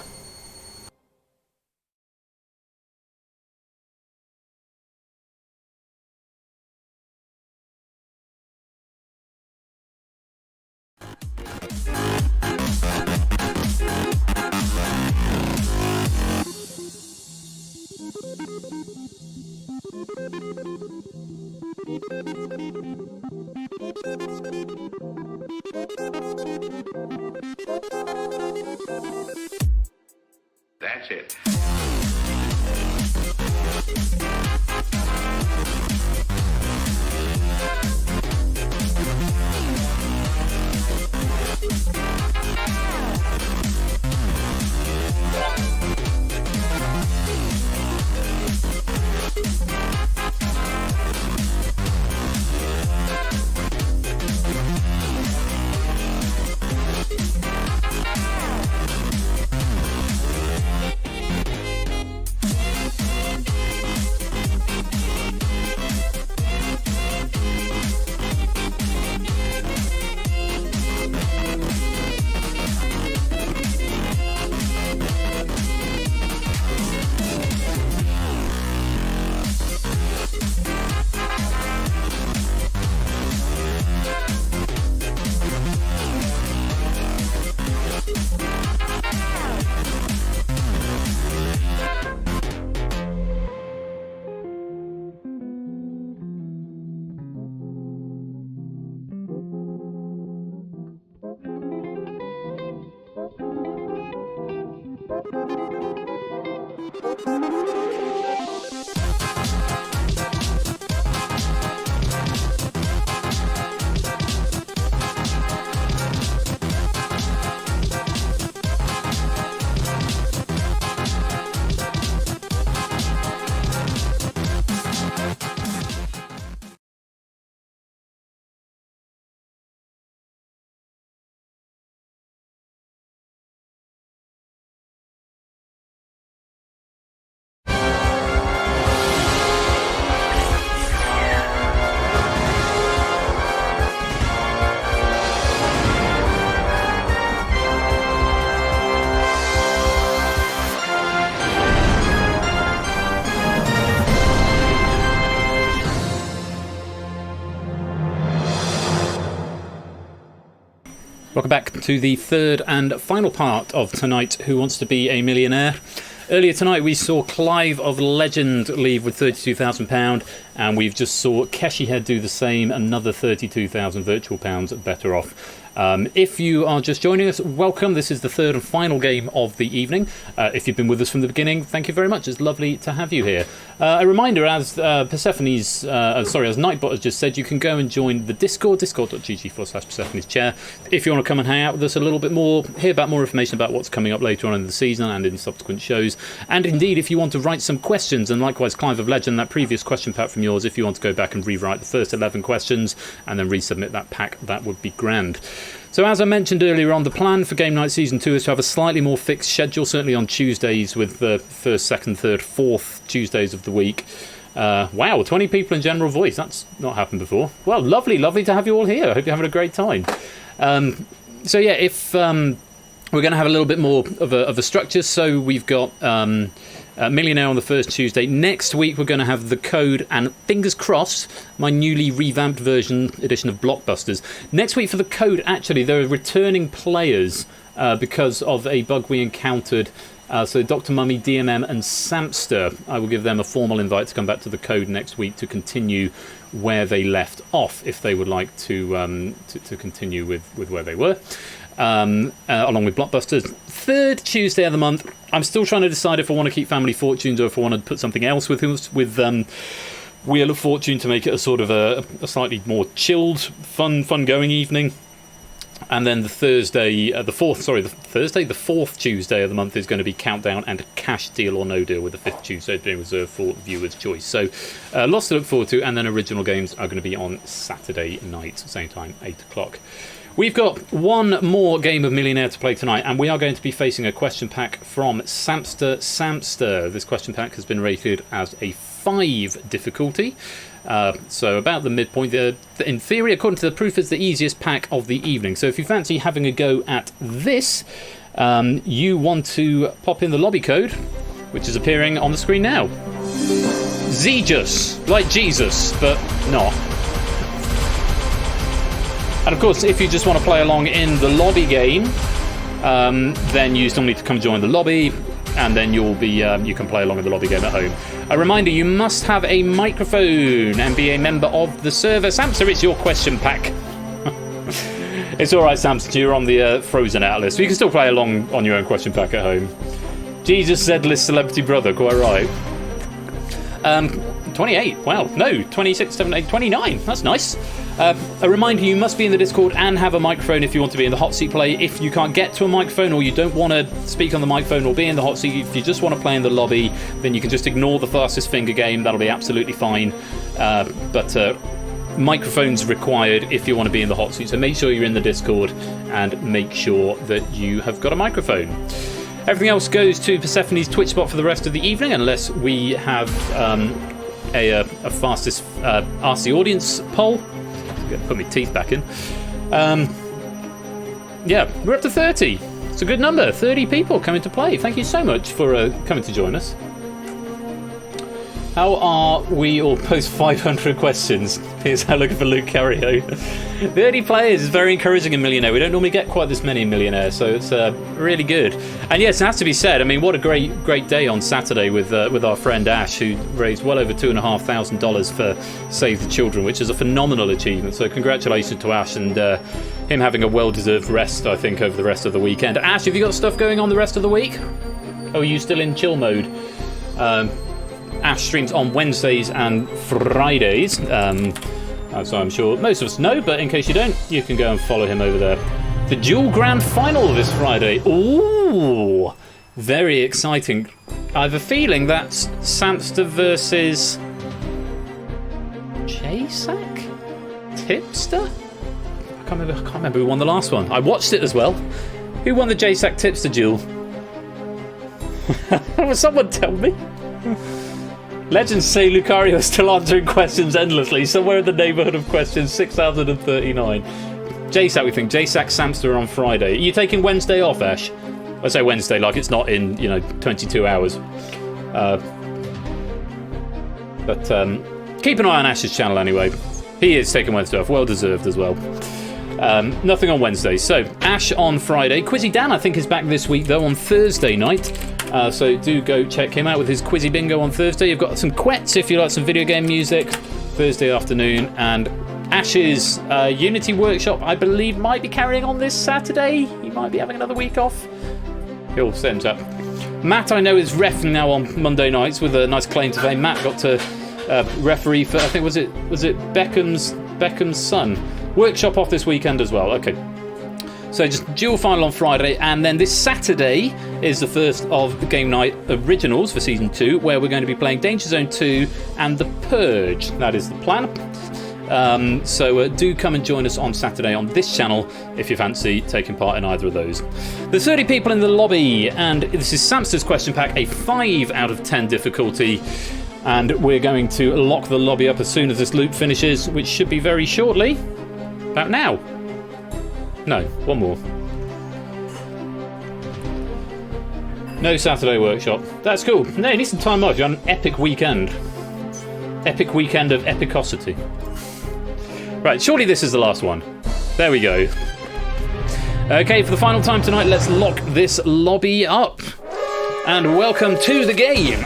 That's it. Welcome back to the third and final part of tonight, Who Wants to Be a Millionaire? Earlier tonight we saw Clive of Legend leave with £32,000, and we've just saw Keshi Head do the same, another 32,000 virtual pounds better off. If you are just joining us, welcome. This is the third and final game of the evening. If you've been with us from the beginning, thank you very much. It's lovely to have you here. A reminder, as Persephone's, as Nightbot has just said, you can go and join the Discord, discord.gg/Persephone's Chair. If you want to come and hang out with us a little bit more, hear about more information about what's coming up later on in the season and in subsequent shows. And indeed, if you want to write some questions, and likewise Clive of Legend, that previous question pack from yours, if you want to go back and rewrite the first 11 questions and then resubmit that pack, that would be grand. So as I mentioned earlier on, the plan for Game Night Season 2 is to have a slightly more fixed schedule, certainly on Tuesdays with the first, second, third, fourth Tuesdays of the week. Wow, 20 people in general voice. That's not happened before. Well, lovely to have you all here. I hope you're having a great time. So yeah, if we're going to have a little bit more of a structure, so we've got Millionaire on the first Tuesday. Next week we're going to have The Code and, fingers crossed, my newly revamped edition of Blockbusters. Next week for The Code, actually, there are returning players because of a bug we encountered. So Dr. Mummy, DMM and Samster, I will give them a formal invite to come back to The Code next week to continue where they left off, if they would like to continue with where they were. along with Blockbusters. Third Tuesday of the month. I'm still trying to decide if I want to keep Family Fortunes or if I want to put something else with Wheel of Fortune to make it a sort of a slightly more chilled, fun-going evening. And then the fourth Tuesday of the month is going to be Countdown and Cash Deal or No Deal, with the fifth Tuesday being reserved for viewers' choice. So lots to look forward to, and then original games are going to be on Saturday night, same time, 8 o'clock. We've got one more game of Millionaire to play tonight, and we are going to be facing a question pack from Samster. This question pack has been rated as a 5 difficulty. So about the midpoint. In theory, according to the proof, it's the easiest pack of the evening. So if you fancy having a go at this, you want to pop in the lobby code, which is appearing on the screen now. Zegus, like Jesus, but not. And of course, if you just want to play along in the lobby game, then you still need to come join the lobby, and then you'll be you can play along in the lobby game at home. A reminder, you must have a microphone and be a member of the server. Samson, it's your question pack. It's alright, Samson, you're on the Frozen Atlas, so you can still play along on your own question pack at home. Jesus Zedless Celebrity Brother, quite right. 28, wow, no, 26, 28, 29, that's nice. A reminder, you must be in the Discord and have a microphone if you want to be in the hot seat play. If you can't get to a microphone, or you don't want to speak on the microphone or be in the hot seat, if you just want to play in the lobby, then you can just ignore the fastest finger game, that'll be absolutely fine. But microphones required if you want to be in the hot seat, so make sure you're in the Discord and make sure that you have got a microphone. Everything else goes to Persephone's Twitch spot for the rest of the evening, unless we have a fastest Ask the Audience poll. Put my teeth back in. Yeah, we're up to 30. It's a good number. 30 people coming to play. Thank you so much for coming to join us. How are we all post 500 questions? Here's how looking for Luke Carrio. 30 players is very encouraging in Millionaire. We don't normally get quite this many in Millionaire, so it's really good. And yes, it has to be said, I mean, what a great day on Saturday with our friend Ash, who raised well over $2,500 for Save the Children, which is a phenomenal achievement. So congratulations to Ash, and him having a well-deserved rest, I think, over the rest of the weekend. Ash, have you got stuff going on the rest of the week? Or are you still in chill mode? Ash streams on Wednesdays and Fridays, so I'm sure most of us know, but in case you don't, you can go and follow him over there. The dual grand final this Friday. Ooh, very exciting. I have a feeling that's Samster versus JSAC? Tipster? I can't remember who won the last one. I watched it as well. Who won the JSAC Tipster duel? Will someone tell me? Legends say Lucario is still answering questions endlessly, somewhere in the neighbourhood of questions 6,039. JSAC, we think. JSAC Samster on Friday. Are you taking Wednesday off, Ash? I say Wednesday like it's not in, 22 hours. But keep an eye on Ash's channel anyway. He is taking Wednesday off. Well deserved as well. Nothing on Wednesday. So, Ash on Friday. Quizzy Dan, I think, is back this week, though, on Thursday night. So do go check him out with his Quizzy Bingo on Thursday. You've got some Quets if you like some video game music, Thursday afternoon. And Ash's Unity Workshop, I believe, might be carrying on this Saturday. He might be having another week off. He'll send up. Matt, I know, is ref now on Monday nights with a nice claim to fame. Matt got to referee for, I think, was it Beckham's son? Workshop off this weekend as well. Okay. So just dual final on Friday, and then this Saturday is the first of the Game Night Originals for Season 2, where we're going to be playing Danger Zone 2 and The Purge. That is the plan. So do come and join us on Saturday on this channel if you fancy taking part in either of those. There's 30 people in the lobby, and this is Samster's question pack, a 5 out of 10 difficulty. And we're going to lock the lobby up as soon as this loop finishes, which should be very shortly. About now. No, one more. No Saturday workshop. That's cool. No, you need some time off. You're on an epic weekend. Epic weekend of epicosity. Right, surely this is the last one. There we go. Okay, for the final time tonight, let's lock this lobby up. And welcome to the game.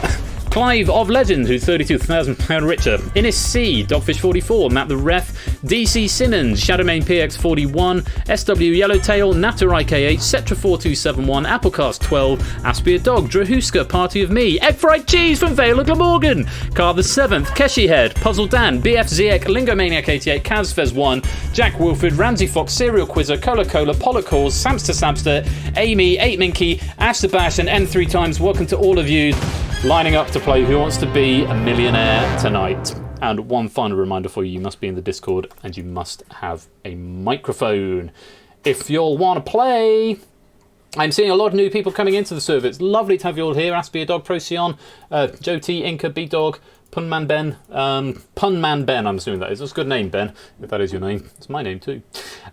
Clive of Legend, who's £32,000 richer. Innis C, Dogfish44, Matt the Ref, DC Simmons, Shadowmane PX41, SW Yellowtail, NatterIKH, Cetra4271, Applecast 12, Aspia Dog, Drahuska, Party of Me, Egg Fried Cheese from Vale of Glamorgan, Car the 7th, Keshi Head, Puzzle Dan, BF Ziek, Lingomaniac88, Kazfez1, Jack Wilford, Ramsey Fox, Serial Quizzer, Cola Cola, Pollock Halls, Samster, Amy, 8 Minky, Ash the Bash, and N3 times. Welcome to all of you lining up to play Who Wants to Be a Millionaire tonight. And one final reminder for you, you must be in the Discord and you must have a microphone if you'll want to play. I'm seeing a lot of new people coming into the server. It's lovely to have you all here. Aspia Dog, Procyon, Joe T, Inca, B-Dog, Punman Ben. Punman Ben, I'm assuming that is. That's a good name, Ben, if that is your name. It's my name too.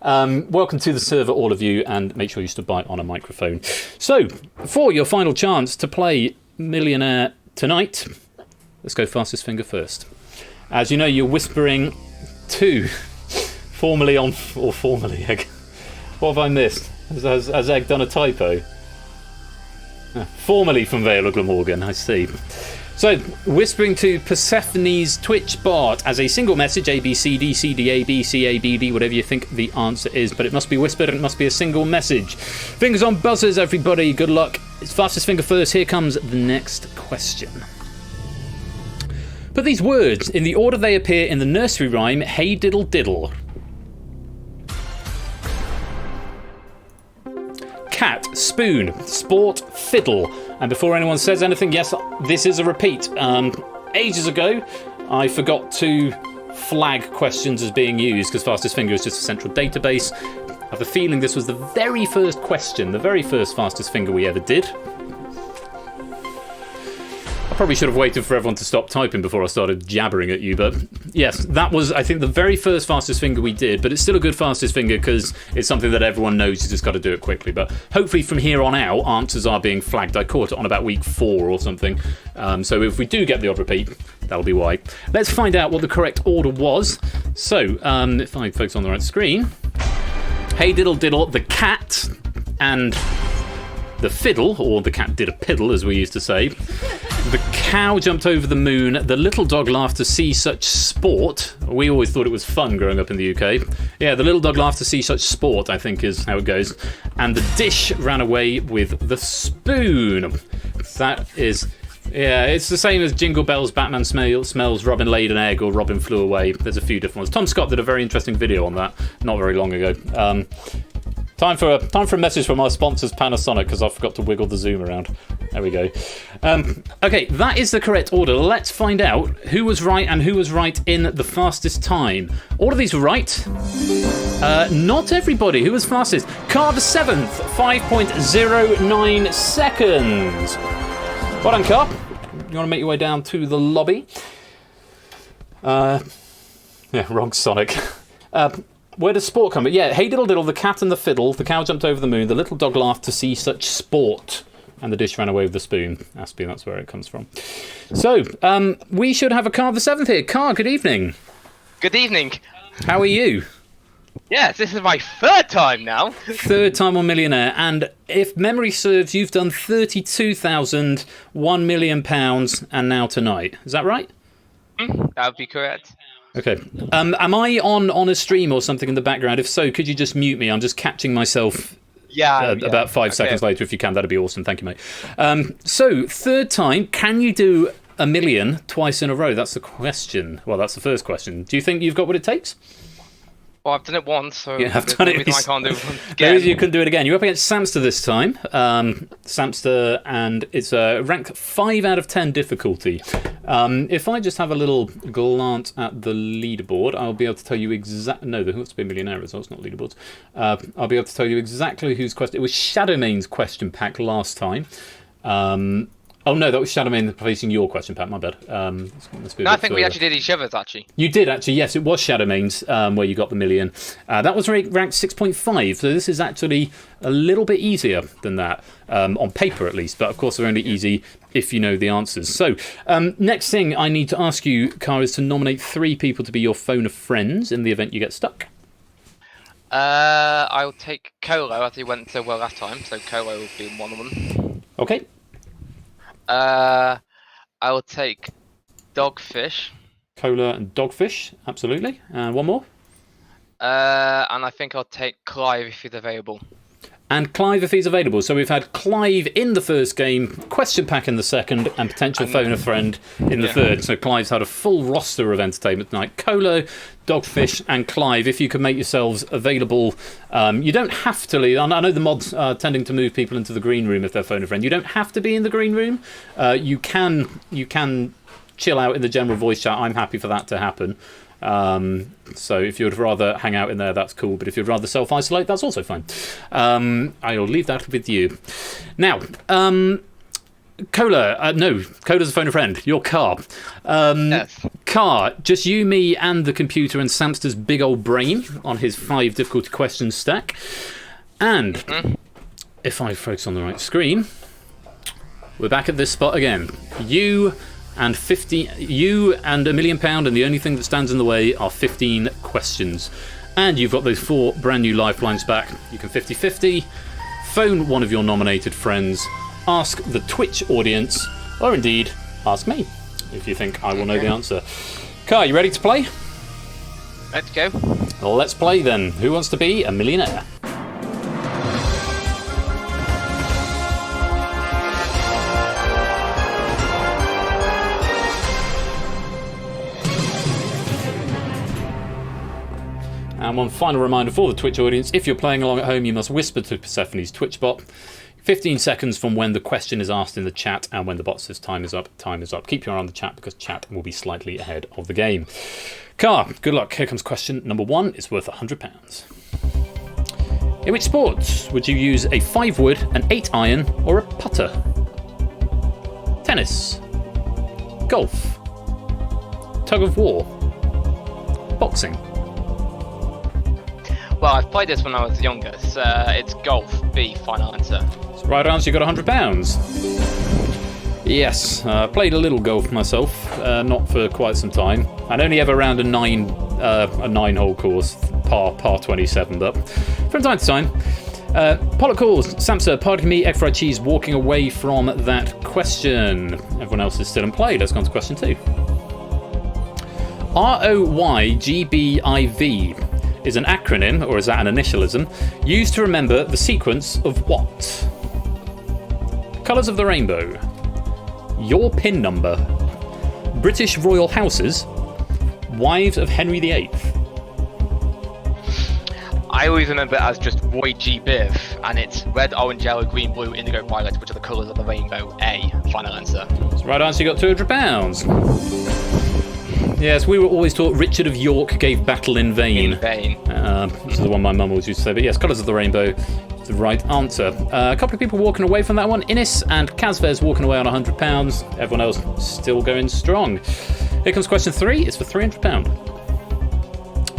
Welcome to the server, all of you, and make sure you stood by on a microphone. So, for your final chance to play Millionaire tonight, let's go fastest finger first. As you know, you're whispering to formerly on, or formerly Egg. What have I missed? Has Egg done a typo? Formerly from Vale of Glamorgan, I see. So, whispering to Persephone's Twitch bot as a single message, A, B, C, D, C, D, A, B, C, A, B, D, whatever you think the answer is, but it must be whispered and it must be a single message. Fingers on buzzers, everybody. Good luck. It's fastest finger first. Here comes the next question. Put these words in the order they appear in the nursery rhyme, Hey Diddle Diddle. Cat, spoon, sport, fiddle. And before anyone says anything, yes, this is a repeat. Ages ago, I forgot to flag questions as being used because Fastest Finger is just a central database. I have a feeling this was the very first question, the very first Fastest Finger we ever did. I probably should have waited for everyone to stop typing before I started jabbering at you, but yes, that was, I think, the very first Fastest Finger we did, but it's still a good Fastest Finger because it's something that everyone knows. You just got to do it quickly, but hopefully from here on out, answers are being flagged. I caught it on about week 4 or something, so if we do get the odd repeat, that'll be why. Let's find out what the correct order was. So, if I focus on the right screen, Hey Diddle Diddle, the cat, and the fiddle, or the cat did a piddle, as we used to say. The cow jumped over the moon. The little dog laughed to see such sport. We always thought it was fun growing up in the UK. Yeah, the little dog laughed to see such sport, I think is how it goes. And the dish ran away with the spoon. That is... Yeah, it's the same as Jingle Bells, Batman smells, Robin laid an egg, or Robin flew away. There's a few different ones. Tom Scott did a very interesting video on that not very long ago. Time for a message from our sponsors, Panasonic, because I forgot to wiggle the zoom around. There we go. Okay, that is the correct order. Let's find out who was right and who was right in the fastest time. All of these were right. Not everybody. Who was fastest? Car the 7th, 5.09 seconds. Well done, Car. You want to make your way down to the lobby? Yeah, wrong Sonic. Where does sport come in? Yeah, Hey Diddle Diddle, the cat and the fiddle, the cow jumped over the moon, the little dog laughed to see such sport, and the dish ran away with the spoon. Aspie, that's where it comes from. So, we should have a Car the 7th here. Car, good evening. Good evening. How are you? Yes, this is my 3rd time now. 3rd time on Millionaire, and if memory serves, you've done 32,000, £1 million, and now tonight. Is that right? That would be correct. Okay. Am I on a stream or something in the background? If so, could you just mute me? I'm just catching myself about 5 seconds later. If you can, that'd be awesome. Thank you, mate. So, 3rd time, can you do a million twice in a row? That's the question. Well, that's the first question. Do you think you've got what it takes? Well, I've done it once, so yeah, I've done it. I can't do it again. There is, you can do it again. You're up against Samster this time. Samster, and it's a rank 5 out of 10 difficulty. If I just have a little glance at the leaderboard, I'll be able to tell you exactly. No, there has to be a Millionaire results, not leaderboards. I'll be able to tell you exactly whose question. It was Shadowmane's question pack last time. Oh no, that was Shadowmane facing your question, Pat. My bad. No, I think we actually did each other's, actually. You did, actually, yes. It was Shadowmane's where you got the million. That was ranked 6.5, so this is actually a little bit easier than that, on paper at least. But of course, they're only easy if you know the answers. So, next thing I need to ask you, Car, is to nominate 3 people to be your phone of friends in the event you get stuck. I'll take Colo, as he went so well last time, so Colo will be one of them. Okay. I will take Dogfish. Cola and Dogfish, absolutely. And one more? And I think I'll take Clive if he's available. And Clive if he's available. So we've had Clive in the first game, question pack in the second, and potential phone a friend in the third. So Clive's had a full roster of entertainment tonight. Colo, Dogfish, and Clive, if you can make yourselves available. You don't have to leave. I know the mods are tending to move people into the green room if they're phone a friend. You don't have to be in the green room. You can chill out in the general voice chat. I'm happy for that to happen. So if you'd rather hang out in there, that's cool. But if you'd rather self-isolate, that's also fine. I'll leave that with you. Now, Cola. No, Cola's a phone a friend. Your car. Yes. Car, just you, me, and the computer and Samster's big old brain on his 5 difficult questions stack. And if I focus on the right screen, we're back at this spot again. You and £1 million, and the only thing that stands in the way are 15 questions. And you've got those 4 brand new lifelines back. You can 50-50, phone one of your nominated friends, ask the Twitch audience, or indeed ask me if you think I will know the answer. Kai, you ready to play? Let's go. Well, let's play then. Who wants to be a millionaire? And one final reminder for the Twitch audience, if you're playing along at home, you must whisper to Persephone's Twitch bot. 15 seconds from when the question is asked in the chat, and when the bot says time is up, time is up. Keep your eye on the chat, because chat will be slightly ahead of the game. Car, good luck. Here comes question number 1. It's worth £100. In which sports would you use a 5-wood, an 8-iron, or a putter? Tennis, golf, tug of war, boxing. Well, I've played this when I was younger, so it's golf. B, final answer. It's the right answer, you got £100. Yes, played a little golf myself, not for quite some time. I'd only ever round a 9-hole course, par 27, but from time to time. Pollock calls, Samsa, pardon me, egg fried cheese, walking away from that question. Everyone else is still in play. Let's go on to question 2. ROYGBIV is an acronym, or is that an initialism, used to remember the sequence of what? Colours of the rainbow, your PIN number, British royal houses, wives of Henry VIII. I always remember it as just Roy G. Biv, and it's red, orange, yellow, green, blue, indigo, violet, which are the colours of the rainbow. A, final answer. That's the right answer, you got £200. Yes, we were always taught Richard of York gave battle in vain. In vain. This is the one my mum always used to say. But yes, Colours of the Rainbow is the right answer. A couple of people walking away from that one. Innis and Kazvez walking away on £100. Everyone else still going strong. Here comes question 3. It's for £300.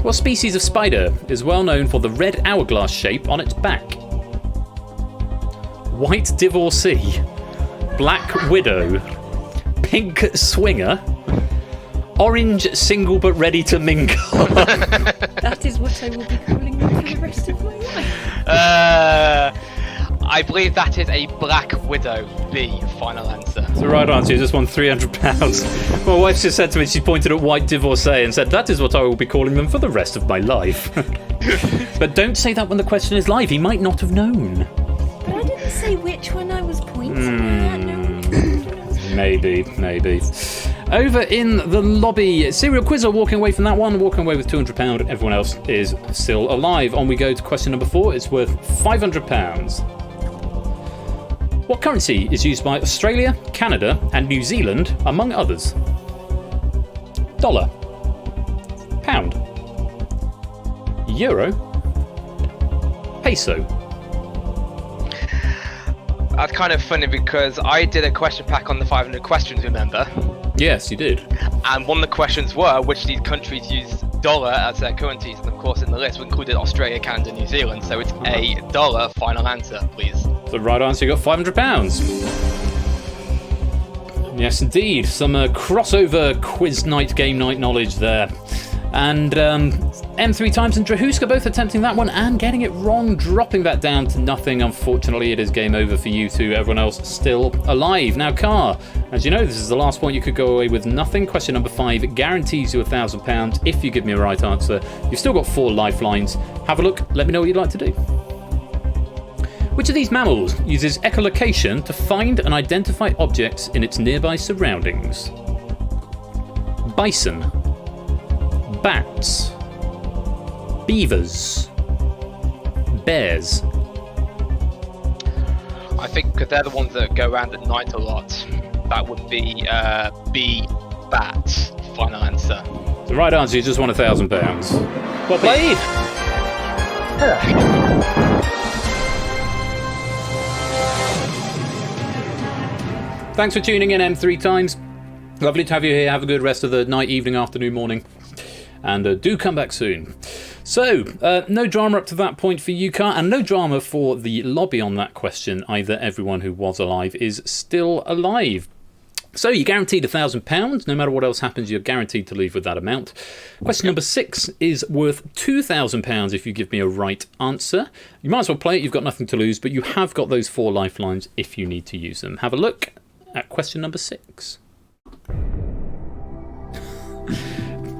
What species of spider is well known for the red hourglass shape on its back? White divorcee, black widow, pink swinger, orange single but ready to mingle. That is what I will be calling them for the rest of my life. I believe that is a black widow. B, final answer. It's the right answer. You just won £300. My wife just said to me, she pointed at white divorcee and said, that is what I will be calling them for the rest of my life. But don't say that when the question is live. He might not have known. But I didn't say which one I was pointing at. No. Maybe. Over in the lobby, Serial Quizzer walking away from that one, walking away with £200. Everyone else is still alive. On we go to question number 4. It's worth £500. What currency is used by Australia, Canada, and New Zealand, among others? Dollar, pound, euro, peso. That's kind of funny because I did a question pack on the 500 questions, remember? Yes, you did. And one of the questions were which of these countries use dollar as their currencies, and of course in the list we included Australia, Canada, New Zealand, so it's a dollar. Final answer, please. The right answer, you got £500. Yes, indeed. Some crossover quiz night, game night knowledge there. And M3 times and Drahuska both attempting that one and getting it wrong, dropping that down to nothing. Unfortunately, it is game over for you two. Everyone else still alive. Now, Car, as you know, this is the last point. You could go away with nothing. Question number 5 guarantees you £1,000 if you give me a right answer. You've still got 4 lifelines. Have a look. Let me know what you'd like to do. Which of these mammals uses echolocation to find and identify objects in its nearby surroundings? Bison, bats, beavers, bears. I think because they're the ones that go around at night a lot, that would be B, bats. Final answer. The right answer, you just won £1,000. Well played! Thanks for tuning in, M3 times. Lovely to have you here. Have a good rest of the night, evening, afternoon, morning. And do come back soon. So, no drama up to that point for you, Car, and no drama for the lobby on that question either. Everyone who was alive is still alive. So, you're guaranteed £1,000. No matter what else happens, you're guaranteed to leave with that amount. Question number 6 is worth £2,000 if you give me a right answer. You might as well play it. You've got nothing to lose, but you have got those 4 lifelines if you need to use them. Have a look at question number 6.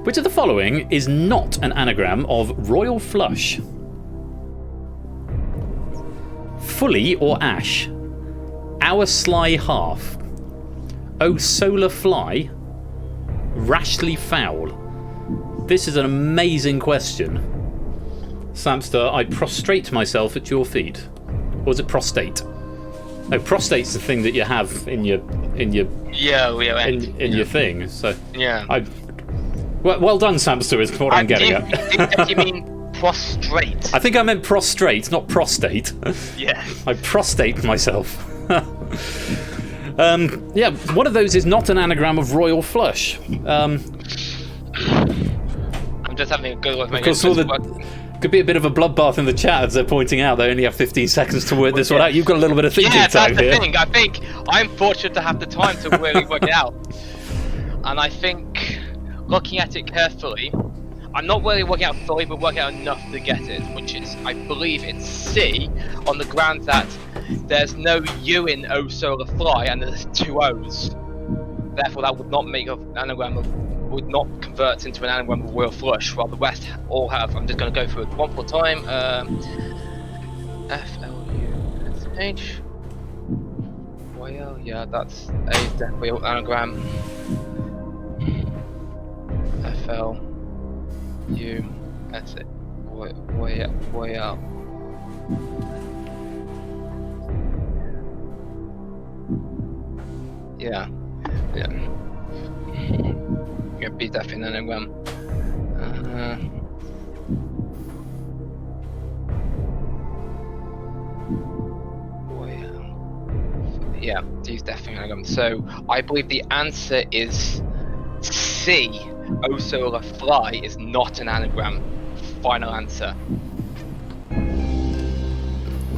Which of the following is not an anagram of royal flush? Fully or ash? Our sly half? Oh solar fly? Rashly foul? This is an amazing question. Samster, I prostrate myself at your feet. Or was it prostate? No, prostate's the thing that you have in your your thing. So yeah. Well done, Samster, is what I'm getting at. You mean prostrate? I think I meant prostrate, not prostate. Yeah. I prostate myself. Yeah, one of those is not an anagram of royal flush. I'm just having a good look. Of course, could be a bit of a bloodbath in the chat as they're pointing out they only have 15 seconds to work this one out. You've got a little bit of thinking time here. Yeah, that's the thing. I think I'm fortunate to have the time to really work it out. And I think, looking at it carefully, I'm not really working out fully, but working out enough to get it, which is, I believe it's C, on the grounds that there's no U in O solar fly, and there's 2 O's. Therefore, that would not make an anagram of, would not convert into an anagram of royal flush, while the rest all have. I'm just going to go through it one more time. F-L-U-S-H. Royal, yeah, that's a definitely an anagram. F-L-U-S-H. Royal. Yeah. Yeah, be definitely an anagram. Yeah, D's definitely an anagram. So I believe the answer is C. O solar fly is not an anagram. Final answer.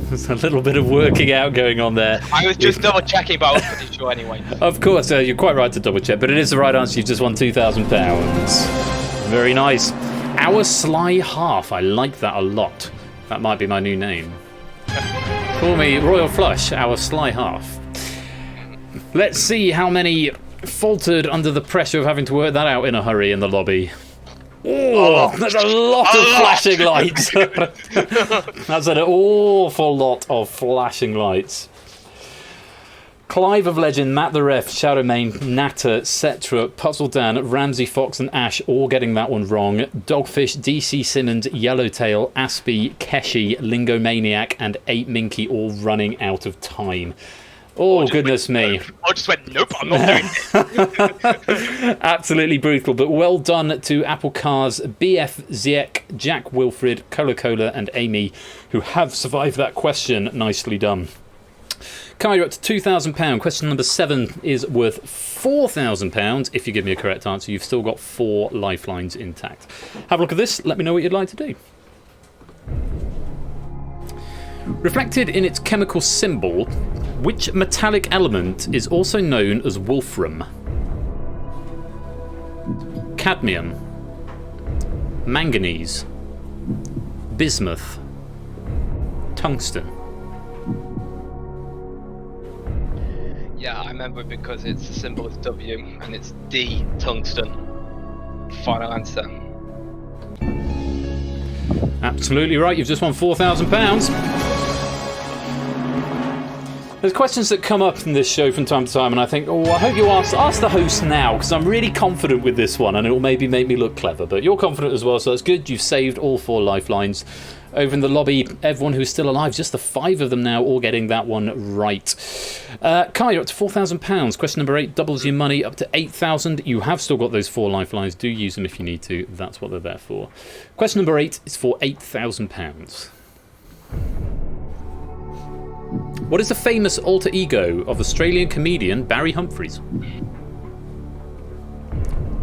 There's a little bit of working out going on there. I was just double checking, but I was pretty sure anyway. Of course, you're quite right to double check, but it is the right answer. You've just won £2,000. Very nice. Our sly half. I like that a lot. That might be my new name. Call me Royal Flush, our sly half. Let's see how many faltered under the pressure of having to work that out in a hurry in the lobby. Oh, there's a lot of flashing lights. That's an awful lot of flashing lights. Clive of Legend, Matt the Ref, Shadowmane, Natter, Cetra, Puzzle Dan, Ramsey Fox and Ash all getting that one wrong. Dogfish, DC Simmons, Yellowtail, Aspie, Keshi, Lingomaniac and 8 Minky all running out of time. Oh, goodness me. I just went, nope, I'm not doing it. Absolutely brutal, but well done to Apple Cars, BF Ziek, Jack Wilfred, Cola and Amy, who have survived that question. Nicely done. Kai, you're up to £2,000. Question number 7 is worth £4,000. If you give me a correct answer, you've still got 4 lifelines intact. Have a look at this. Let me know what you'd like to do. Reflected in its chemical symbol, which metallic element is also known as wolfram? Cadmium, manganese, bismuth, tungsten. Yeah, I remember it because its symbol is W and it's D, tungsten. Final answer. Absolutely right. You've just won £4,000. There's questions that come up in this show from time to time, and I think, oh, I hope you ask the host now, because I'm really confident with this one, and it will maybe make me look clever. But you're confident as well, so that's good. You've saved all 4 lifelines. Over in the lobby, everyone who's still alive, just the 5 of them now, all getting that one right. Kai, you're up to £4,000. Question number 8 doubles your money up to 8,000. You have still got those 4 lifelines. Do use them if you need to. That's what they're there for. Question number 8 is for £8,000. What is the famous alter ego of Australian comedian Barry Humphries?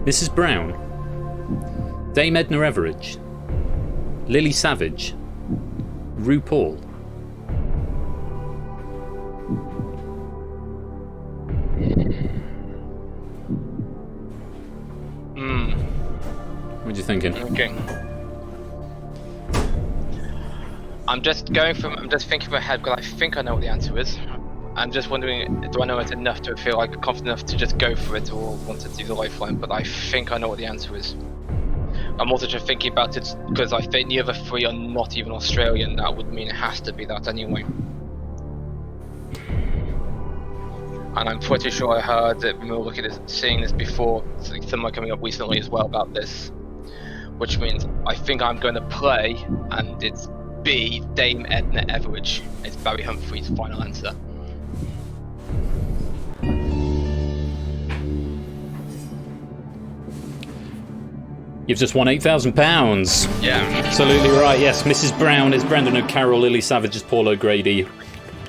Mrs. Brown, Dame Edna Everage, Lily Savage, RuPaul. What are you thinking? Okay. I'm just thinking in my head because I think I know what the answer is. I'm just wondering, do I know it enough to feel like confident enough to just go for it or want to do the lifeline? But I think I know what the answer is. I'm also just thinking about it because I think the other 3 are not even Australian. That would mean it has to be that anyway. And I'm pretty sure I heard it when we were looking at seeing this before, somewhere coming up recently as well about this. Which means I think I'm going to play, and it's B, Dame Edna Everage. It's Barry Humphries' final answer. You've just won £8,000. Yeah. Absolutely right, yes. Mrs. Brown is Brendan O'Carroll, Lily Savage is Paul O'Grady.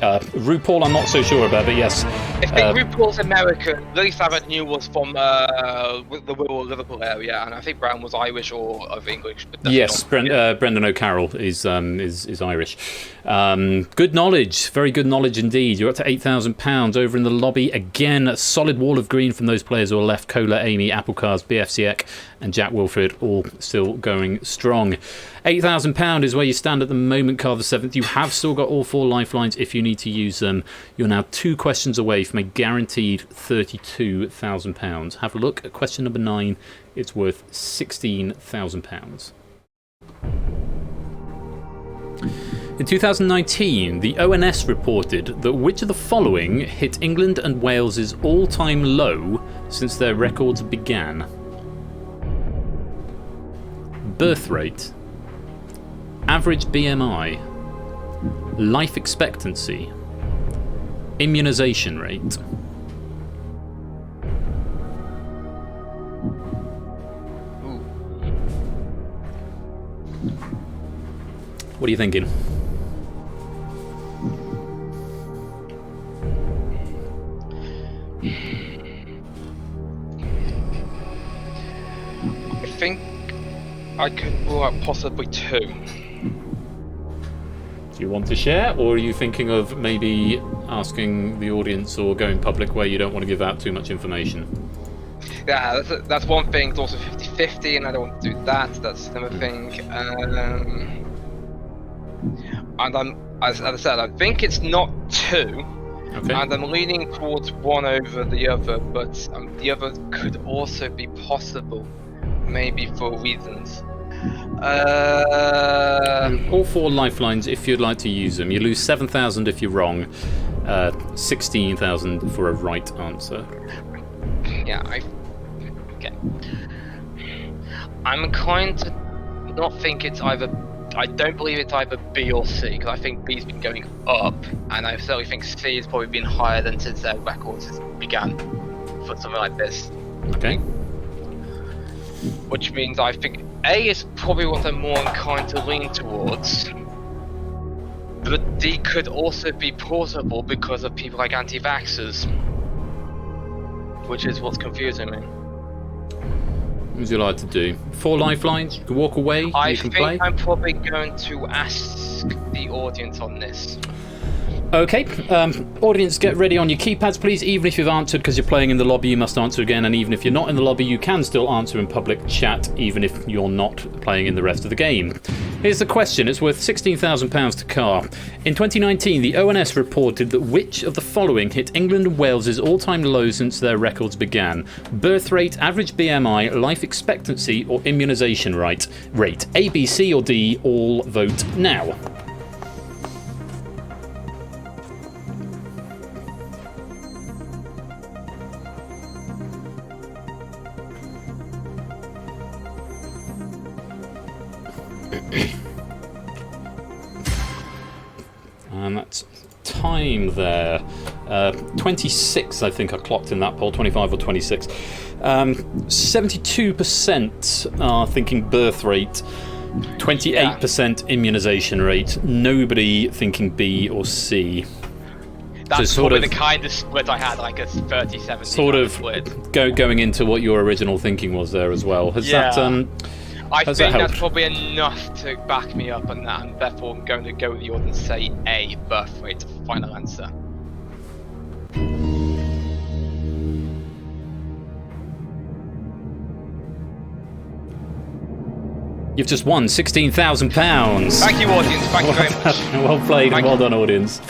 RuPaul, I'm not so sure about, but yes. I think RuPaul's American. Lily Savage knew was from the Wirral, Liverpool area, and I think Brown was Irish or of English. But yes, Brendan O'Carroll is Irish. Good knowledge, very good knowledge indeed. You're up to £8,000 over in the lobby again. A solid wall of green from those players who are left. Cola, Amy, Applecars, BFCX, and Jack Wilfred all still going strong. £8,000 is where you stand at the moment, Carl the 7th. You have still got all 4 lifelines if you need to use them. You're now 2 questions away from a guaranteed £32,000. Have a look at question number 9. It's worth £16,000. In 2019, the ONS reported that which of the following hit England and Wales's all-time low since their records began? Birth rate, average BMI, life expectancy, immunisation rate. What are you thinking? I think I could rule out possibly 2. Do you want to share, or are you thinking of maybe asking the audience or going public where you don't want to give out too much information? Yeah, that's one thing. It's also 50-50, and I don't want to do that. That's another thing. And as I said, I think it's not 2. Okay. And I'm leaning towards one over the other, but the other could also be possible, maybe for reasons. All 4 lifelines if you'd like to use them. You lose 7,000 if you're wrong, 16,000 for a right answer. Yeah, okay. I'm inclined to not think it's either. I don't believe it's either B or C, because I think B's been going up, and I certainly think C has probably been higher than since their records began for something like this. Okay. Which means I think A is probably what I'm more inclined to lean towards. But D could also be plausible because of people like anti-vaxxers. Which is what's confusing me. What would you like to do? 4 lifelines? You can walk away, you can play? I'm probably going to ask the audience on this. Okay, audience, get ready on your keypads, please. Even if you've answered because you're playing in the lobby, you must answer again. And even if you're not in the lobby, you can still answer in public chat, even if you're not playing in the rest of the game. Here's the question. It's worth £16,000 to Car. In 2019, the ONS reported that which of the following hit England and Wales's all-time low since their records began? Birth rate, average BMI, life expectancy, or immunisation rate? A, B, C, or D? All vote now. And that's time there. 26, I think I clocked in that poll, 25 or 26. 72% are thinking birth rate, 28% immunisation rate, nobody thinking B or C. That's so probably the kind of split I had, like a 30-70 sort of split. Going into what your original thinking was there as well. Has that I has think that that's helped? probably enough to back me up on that, and therefore I'm going to go with the audience and say A, birth rate, final answer. You've just won £16,000. Thank you, audience. Thank you very much. Well played and Thank well you. done, audience.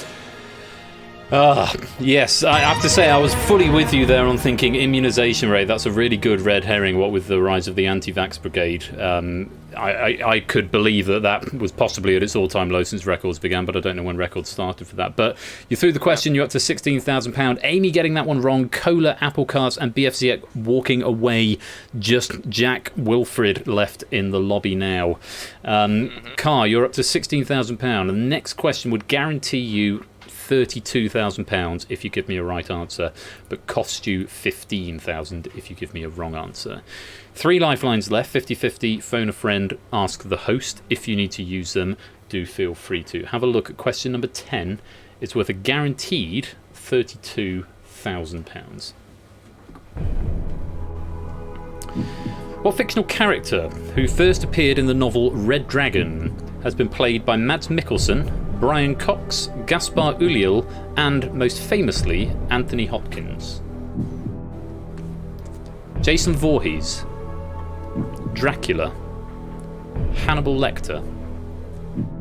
Yes, I have to say I was fully with you there on thinking immunisation rate. That's a really good red herring, what with the rise of the anti-vax brigade. I could believe that was possibly at its all-time low since records began, but I don't know when records started for that. But you threw the question, you're up to £16,000. Amy getting that one wrong, Cola, Apple Cars and BFCX walking away. Just Jack Wilfred left in the lobby now. Car, you're up to £16,000. And the next question would guarantee you £32,000 if you give me a right answer, but cost you £15,000 if you give me a wrong answer. 3 lifelines left, 50-50, phone a friend, ask the host. If you need to use them, do feel free to. Have a look at question number 10. It's worth a guaranteed £32,000. What fictional character who first appeared in the novel Red Dragon has been played by Mads Mikkelsen, Brian Cox, Gaspar Ulliel, and most famously Anthony Hopkins? Jason Voorhees, Dracula, Hannibal Lecter,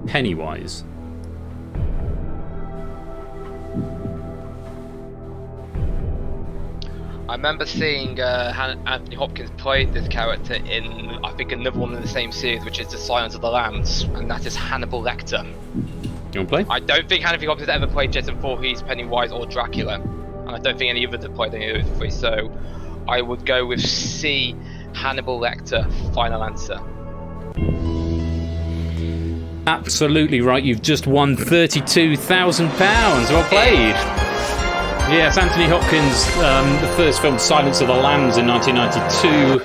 Pennywise. I remember seeing Anthony Hopkins played this character in, I think, another one in the same series, which is The Silence of the Lambs, and that is Hannibal Lecter. You want to play? I don't think Anthony Hopkins has ever played Jason Voorhees, Pennywise, or Dracula, and I don't think any others have played any of those three, so I would go with C, Hannibal Lecter, final answer. Absolutely right, you've just won £32,000. Well played. Yes, Anthony Hopkins, the first film Silence of the Lambs in 1992.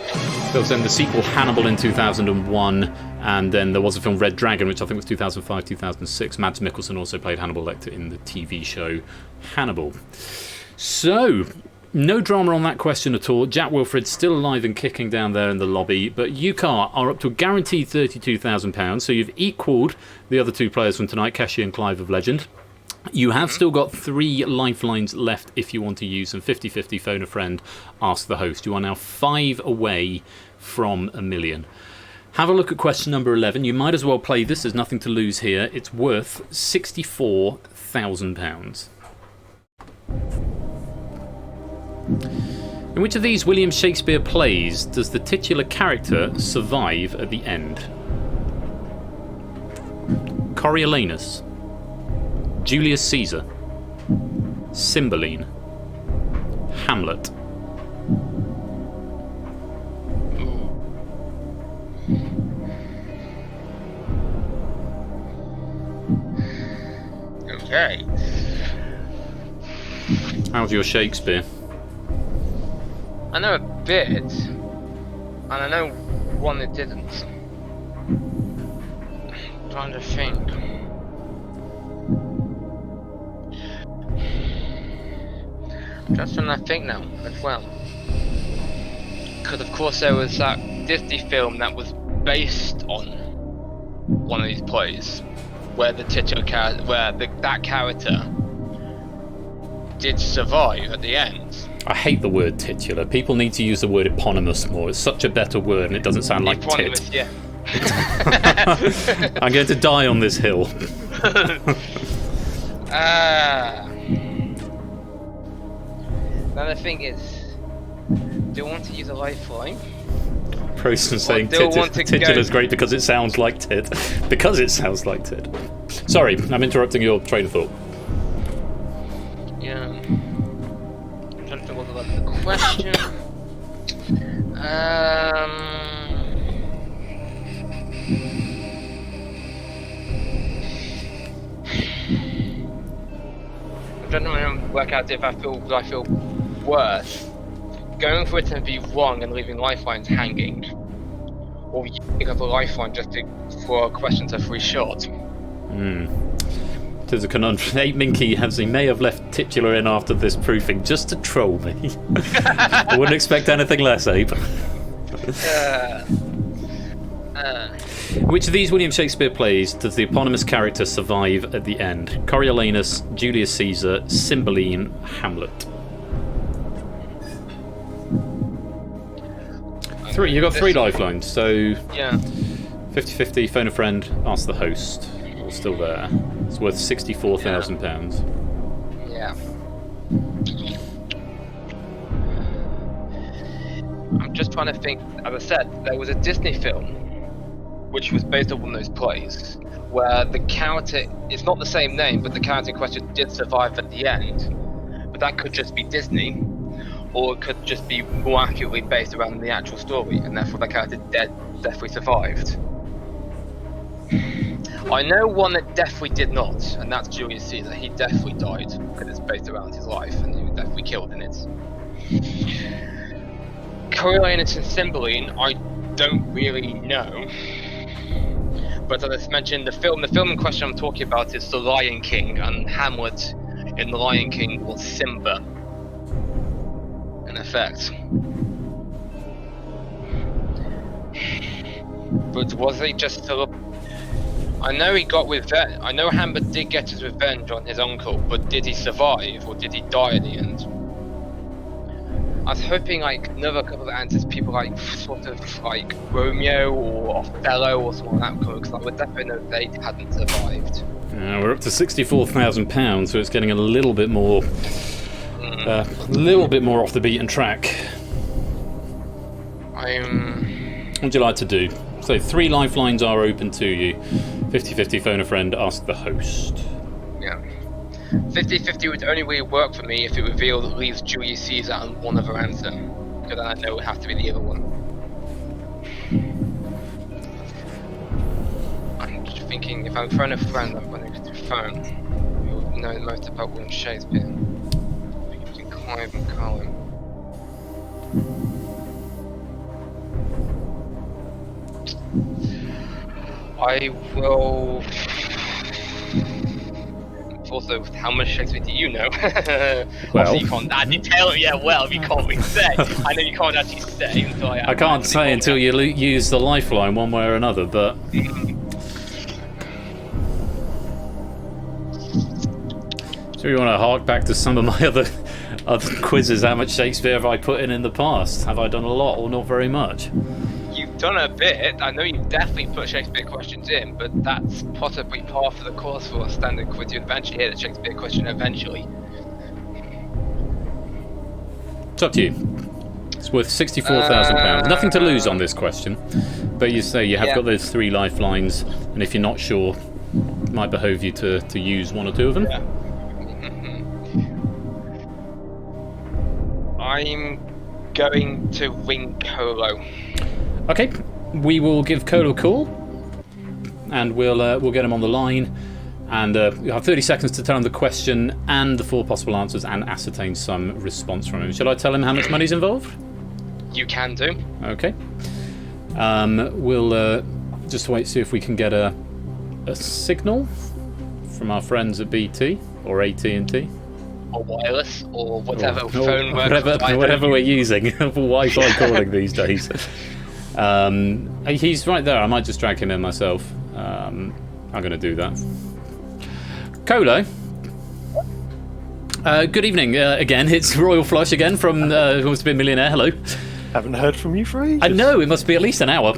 There was then the sequel Hannibal in 2001, and then there was a film Red Dragon, which I think was 2005-2006. Mads Mikkelsen also played Hannibal Lecter in the TV show Hannibal. So, no drama on that question at all. Jack Wilfred still alive and kicking down there in the lobby, but you, Car, are up to a guaranteed £32,000, so you've equalled the other two players from tonight, Keshi and Clive of Legend. You have still got 3 lifelines left if you want to use them. 50-50, phone a friend, ask the host. You are now 5 away from $1 million. Have a look at question number 11. You might as well play this. There's nothing to lose here. It's worth £64,000. In which of these William Shakespeare plays does the titular character survive at the end? Coriolanus, Julius Caesar, Cymbeline, Hamlet. Okay. How's your Shakespeare? I know a bit, and I know one that didn't. I'm trying to think. Just trying to think now as well. Because of course there was that Disney film that was based on one of these plays, where the titular character, that character did survive at the end. I hate the word titular. People need to use the word eponymous more. It's such a better word, and it doesn't sound like Eponymous, tit. yeah. I'm going to die on this hill. Now the thing is, do you want to use a lifeline? Person saying do you want to titular is go- great because it sounds like tit. Because it sounds like tit. Sorry, I'm interrupting your train of thought. Yeah. I'm trying to think what the question. I'm trying to work out if I feel worse going for it and be wrong and leaving lifelines hanging, or using up a lifeline just for questions are free shot. There's a conundrum. 8 Minky he may have left titular in after this proofing just to troll me. I wouldn't expect anything less, Abe. Which of these William Shakespeare plays does the eponymous character survive at the end? Coriolanus, Julius Caesar, Cymbeline, Hamlet. You got 3 lifelines, so Yeah. 50-50, phone a friend, ask the host. All still there. It's worth £64,000. Yeah. I'm just trying to think. As I said, there was a Disney film which was based on one of those plays where the character, it's not the same name, but the character in question did survive at the end. But that could just be Disney, or it could just be more accurately based around the actual story, and therefore the character definitely survived. I know one that definitely did not, and that's Julius Caesar. He definitely died because it's based around his life, and he was definitely killed in it. Coriolanus and Cymbeline, I don't really know. But as I mentioned, the film in question I'm talking about is The Lion King, and Hamlet in The Lion King was Simba, in effect. But was he just still? I know he got revenge. I know Hamlet did get his revenge on his uncle, but did he survive or did he die at the end? I was hoping like another couple of answers, people like sort of like Romeo or Othello or something like that, because I would definitely know they hadn't survived. We're up to £64,000, so it's getting a little bit more, off the beaten track. What would you like to do? So 3 lifelines are open to you. 50-50, phone a friend, ask the host. Yeah. 50-50 would only really work for me if it revealed at least Julius Caesar and one other answer, because then I know it would have to be the other one. I'm just thinking, if I'm throwing a friend, I'm going to phone who would know the most about William Shakespeare. Between Clive and Colin. I will. Also, how much Shakespeare do you know? Well, you can't actually tell. Yeah, well, you can't really say. I know you can't actually say until I can't say until you use the lifeline one way or another, but. So you want to hark back to some of my other quizzes? How much Shakespeare have I put in the past? Have I done a lot or not very much? You've done a bit. I know you've definitely put Shakespeare questions in, but that's possibly par for the course for a standard quiz. You eventually hit a Shakespeare question eventually. It's up to you. It's worth £64,000. Nothing to lose on this question, but you say you have got those 3 lifelines, and if you're not sure, it might behoove you to use 1 or 2 of them. Yeah. I'm going to ring Colo. Okay, we will give Colo a call, and we'll get him on the line, and you have 30 seconds to tell him the question and the 4 possible answers, and ascertain some response from him. Shall I tell him how much money's involved? You can do. Okay. We'll just wait to see if we can get a signal from our friends at BT or AT&T. Or wireless, or whatever phone works. Whatever we're using for Wi-Fi calling these days. He's right there. I might just drag him in myself. I'm going to do that. Colo, Good evening. Again, it's Royal Flush again from Who Wants to Be a Millionaire. Hello. Haven't heard from you for ages. I know, it must be at least an hour.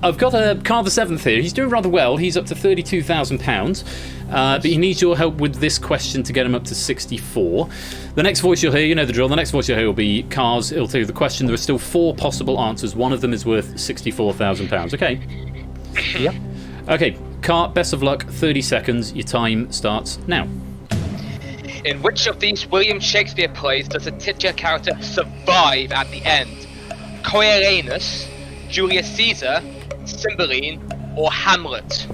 I've got a Carl the Seventh here. He's doing rather well. He's up to £32,000. But he needs your help with this question to get him up to 64. The next voice you'll hear, you know the drill, the next voice you'll hear will be Car's. It'll tell you the question. There are still 4 possible answers. One of them is worth £64,000. Okay? Yep. Okay, Car, best of luck. 30 seconds. Your time starts now. In which of these William Shakespeare plays does the titular character survive at the end? Coriolanus, Julius Caesar, Cymbeline, or Hamlet?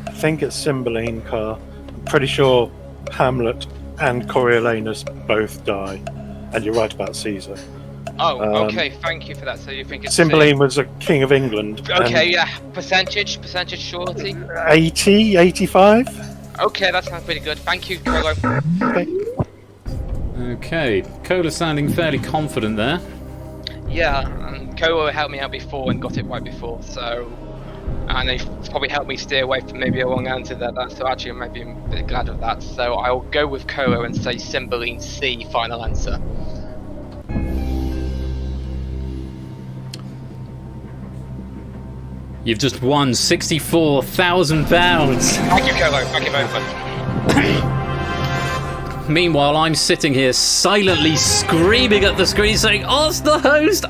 I think it's Cymbeline, Car. I'm pretty sure Hamlet and Coriolanus both die. And you're right about Caesar. Oh, okay, thank you for that. So you think it's Cymbeline was a king of England. Okay, yeah. Percentage surety? 80, 85? Okay, that sounds pretty good. Thank you, Colo. Okay. Okay, Cola's sounding fairly confident there. Yeah, and Colo helped me out before and got it right before, so... And they probably helped me steer away from maybe a wrong answer there, so actually I might be a bit glad of that. So I'll go with Colo and say Cymbeline C, final answer. You've just won £64,000. Thank you, Colo. Thank you very much. Meanwhile, I'm sitting here silently screaming at the screen saying, ask the host,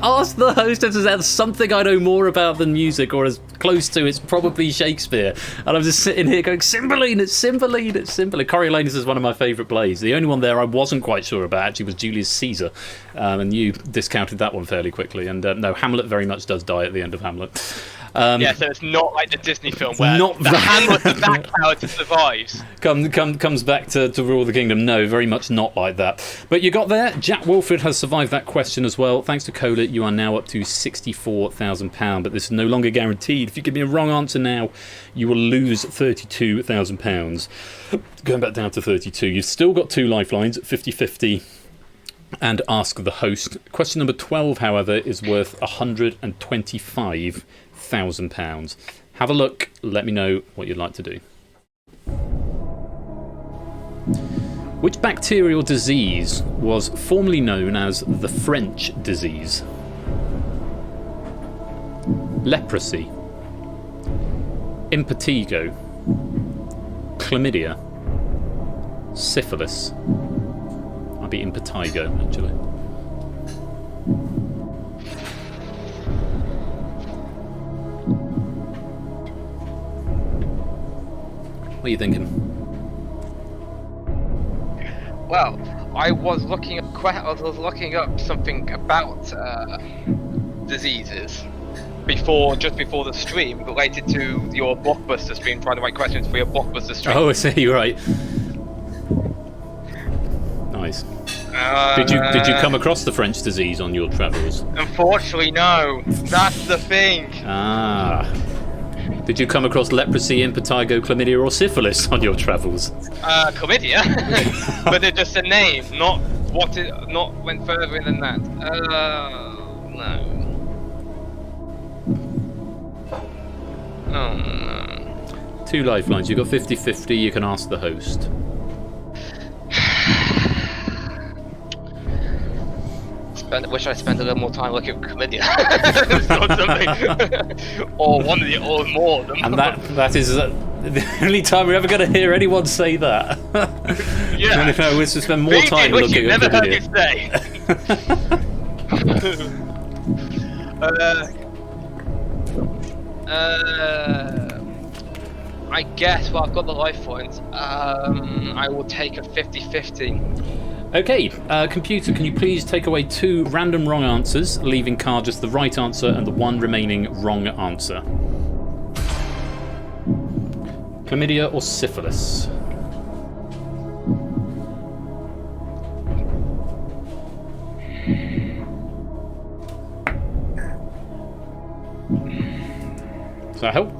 if there's something I know more about than music, or as close to, it's probably Shakespeare. And I'm just sitting here going, Cymbeline, it's Cymbeline, it's Cymbeline. Coriolanus is one of my favourite plays. The only one there I wasn't quite sure about actually was Julius Caesar, and you discounted that one fairly quickly. And no, Hamlet very much does die at the end of Hamlet. Yeah, so it's not like the Disney film where the Hamlet of that character survives. Comes back to rule the kingdom. No, very much not like that. But you got there. Jack Wolford has survived that question as well. Thanks to Cola, you are now up to £64,000. But this is no longer guaranteed. If you give me a wrong answer now, you will lose £32,000. Going back down to 32. You've still got 2 lifelines, 50-50. And ask the host. Question number 12, however, is worth £125,000. Have a look. Let me know what you'd like to do. Which bacterial disease was formerly known as the French disease? Leprosy, impetigo, chlamydia, syphilis. Might be impetigo, actually. What are you thinking? Well, I was looking up something about diseases just before the stream, related to your Blockbuster stream, trying to write questions for your Blockbuster stream. Oh, I see. You're right. Nice. Did you come across the French disease on your travels? Unfortunately, no. That's the thing. Ah. Did you come across leprosy, impetigo, chlamydia, or syphilis on your travels? Chlamydia, but they're just a name, not went further than that. No. Oh no. 2 lifelines. You've got 50-50. You can ask the host. Wish I spent a little more time looking at chlamydia. or one of the, or more of them. And that is the only time we're ever going to hear anyone say that. Yeah. We'll spend more time looking at chlamydia. I guess, well, I've got the lifelines. I will take a 50-50. Okay, computer, can you please take away 2 random wrong answers, leaving Carl just the right answer and the 1 remaining wrong answer? Chlamydia or syphilis? Does that help?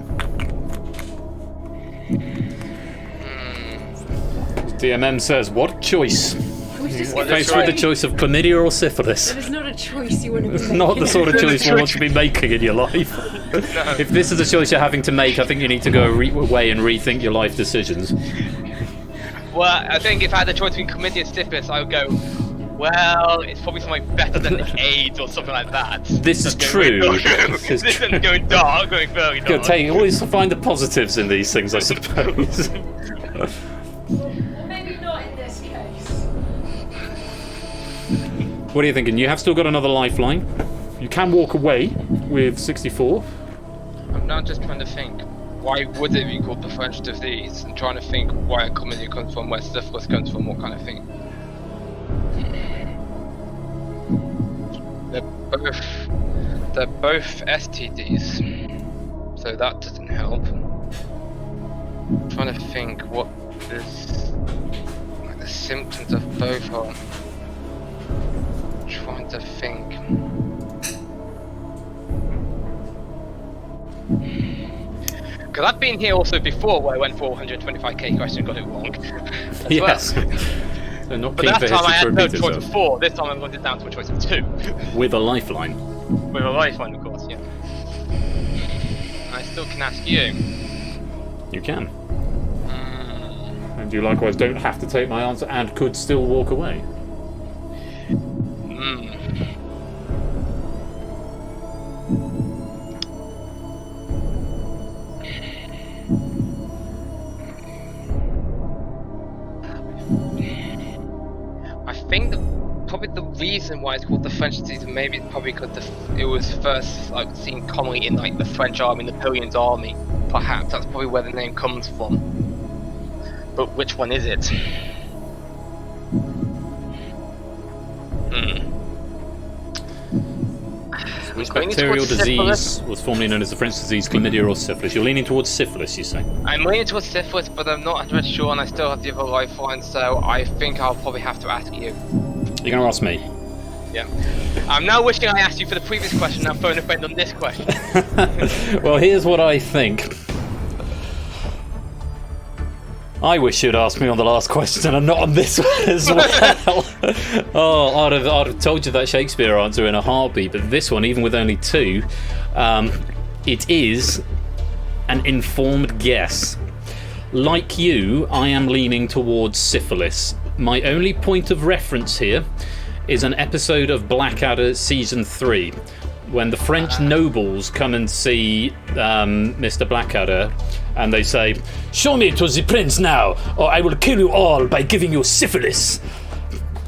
DMM says, what choice? Faced with the choice of chlamydia or syphilis. That is not a choice you want to be making. Not the sort of choice you want to be making in your life. No. If this is a choice you're having to make, I think you need to go away and rethink your life decisions. Well, I think if I had a choice between chlamydia and syphilis, I would go, well, it's probably something better than AIDS or something like that. This is true. This isn't going dark, going very dark. Always find the positives in these things, I suppose. Maybe not in this case. What are you thinking? You have still got another lifeline. You can walk away with 64. I'm now just trying to think, why would it be called the French disease? And trying to think where chlamydia comes from, where syphilis comes from, what kind of thing. They're both STDs, so that doesn't help. I'm trying to think what the symptoms of both are. I'm trying to think. Because I've been here also before where I went for 125k question and got it wrong. Yes. Well. They're not But keen that for time I history to had no repeat choice of itself. 4, this time I got it down to a choice of 2. With a lifeline. With a lifeline, of course, yeah. I still can ask you. You can. And you likewise don't have to take my answer and could still walk away. I think probably the reason why it's called the French disease, maybe it's probably because it was first seen commonly in the French army, Napoleon's army. Perhaps that's probably where the name comes from. But which one is it? Which bacterial disease was formerly known as the French disease, chlamydia or syphilis? You're leaning towards syphilis, you say? I'm leaning towards syphilis, but I'm not 100% sure, and I still have the other lifeline, so I think I'll probably have to ask you. You're going to ask me? Yeah. I'm now wishing I asked you for the previous question, and I'm throwing a friend on this question. Well, here's what I think. I wish you'd asked me on the last question and not on this one as well. Oh, I'd have told you that Shakespeare answer in a heartbeat, but this one, even with only 2, it is an informed guess. Like you, I am leaning towards syphilis. My only point of reference here is an episode of Blackadder Season 3, when the French nobles come and see Mr. Blackadder, and they say, "Show me to the prince now, or I will kill you all by giving you syphilis."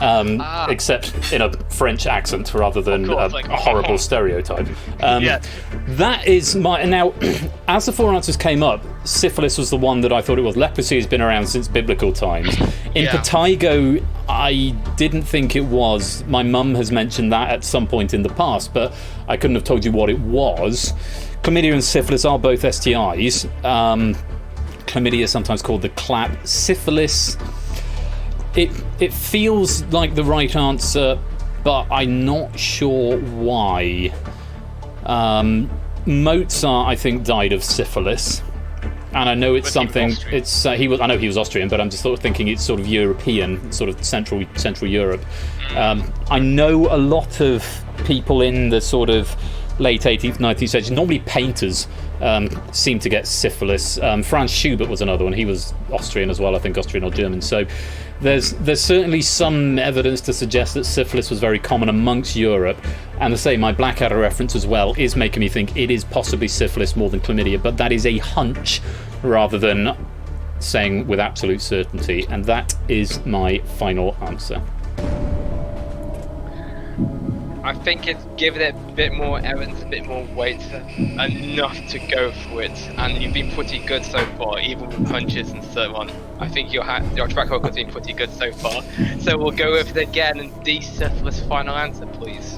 Except in a French accent rather than a horrible stereotype. That is my... Now, as the 4 answers came up, syphilis was the one that I thought it was. Leprosy has been around since biblical times. In Patago, I didn't think it was. My mum has mentioned that at some point in the past, but I couldn't have told you what it was. Chlamydia and syphilis are both STIs. Chlamydia is sometimes called the clap. Syphilis, it feels like the right answer, but I'm not sure why. Mozart, I think, died of syphilis, and I know it's something. It's I know he was Austrian, but I'm just sort of thinking it's sort of European, sort of Central Europe. I know a lot of people in the sort of late 18th, 19th century, normally painters, seem to get syphilis. Franz Schubert was another one. He was Austrian as well, I think, Austrian or German. So there's certainly some evidence to suggest that syphilis was very common amongst Europe. And to say my Blackadder reference as well is making me think it is possibly syphilis more than chlamydia, but that is a hunch rather than saying with absolute certainty. And that is my final answer. I think it's given it a bit more evidence, a bit more weight, enough to go for it. And you've been pretty good so far, even with punches and so on. I think your track record has been pretty good so far. So we'll go with it again, and the syphilis final answer, please.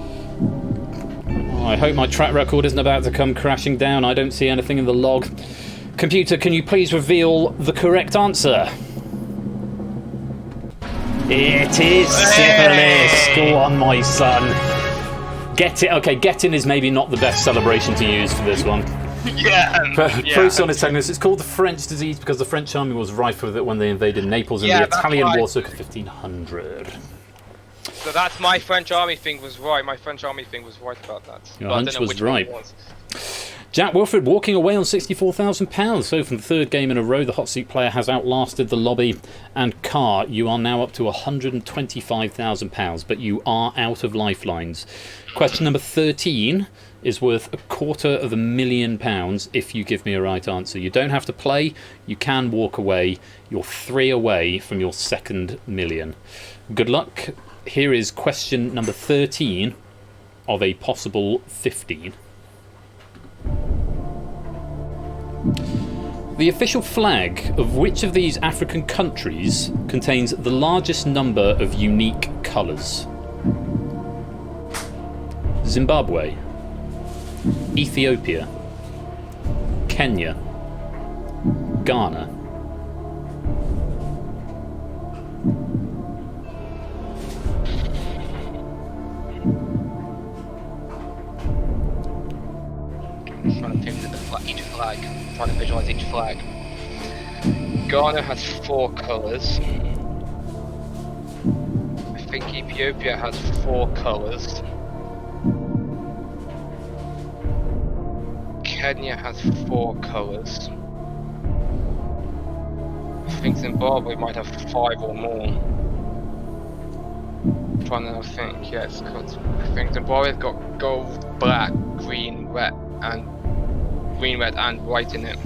I hope my track record isn't about to come crashing down. I don't see anything in the log. Computer, can you please reveal the correct answer? It is syphilis. Go on, my son. Get it. Okay, getting is maybe not the best celebration to use for this one. Proson is telling us it's called the French disease because the French army was rife with it when they invaded Naples in the Italian War circa 1500. So that's my French army thing was right. My French army thing was right about that. Your hunch was right. Jack Wilfred walking away on £64,000. So from the third game in a row, the hot seat player has outlasted the lobby. And Carr, you are now up to £125,000, but you are out of lifelines. Question number 13 is worth £250,000 if you give me a right answer. You don't have to play, you can walk away. You're 3 away from your second million. Good luck. Here is question number 13 of a possible 15. The official flag of which of these African countries contains the largest number of unique colours? Zimbabwe, Ethiopia, Kenya, Ghana. I'm trying to think of each flag. I'm trying to visualise each flag. Ghana has 4 colours. I think Ethiopia has 4 colours. Kenya has 4 colours. I think Zimbabwe might have 5 or more. I'm trying to think, yes, because I think Zimbabwe's got gold, black, green, red, and white in it.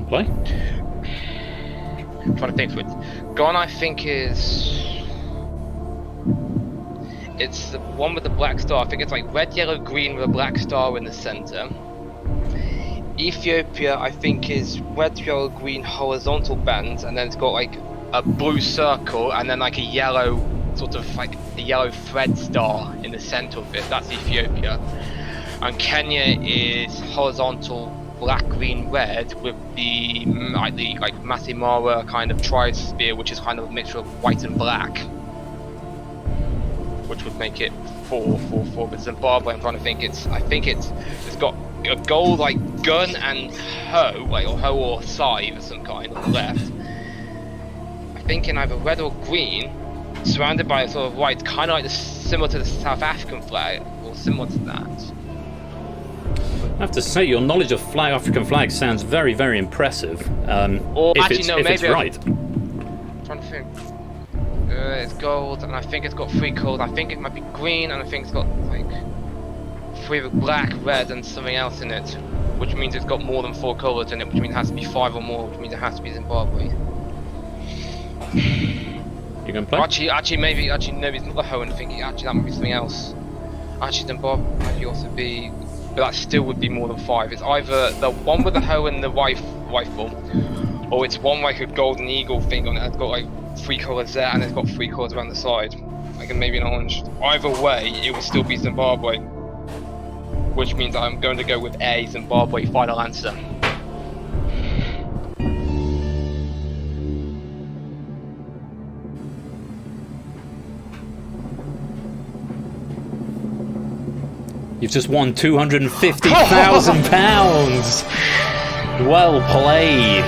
Play. I'm trying to think. Ghana, I think it's the one with the black star. I think it's like red, yellow, green with a black star in the center. Ethiopia, I think, is red, yellow, green horizontal bands, and then it's got like a blue circle, and then like a yellow, sort of like a yellow thread star in the center of it. That's Ethiopia. And Kenya is horizontal black, green, red with the like Masimara kind of tri-sphere, which is kind of a mixture of white and black, which would make it 4. But Zimbabwe, I'm trying to think. It's got a gold like gun and hoe, like or hoe or scythe of some kind on the left. I think in either red or green, surrounded by a sort of white, kind of like similar to the South African flag, or similar to that. I have to say, your knowledge of African flags sounds very, very impressive. Or if actually, it's, no, if maybe it's right. I'm trying to think. It's gold, and I think it's got 3 colours. I think it might be green, and I think it's got like 3 with black, red, and something else in it, which means it's got more than 4 colours in it, which means it has to be 5 or more, which means it has to be Zimbabwe. You gonna play? Actually, maybe it's not the hoe, and thinking actually that might be something else. Actually, Zimbabwe might also be. But that still would be more than 5. It's either the one with the hoe and the rifle, or it's one like a golden eagle thing on it. It's got like 3 colours there, and it's got 3 colours around the side, like maybe an orange. Either way, it would still be Zimbabwe, which means I'm going to go with A, Zimbabwe. Final answer. You've just won £250,000. Well played.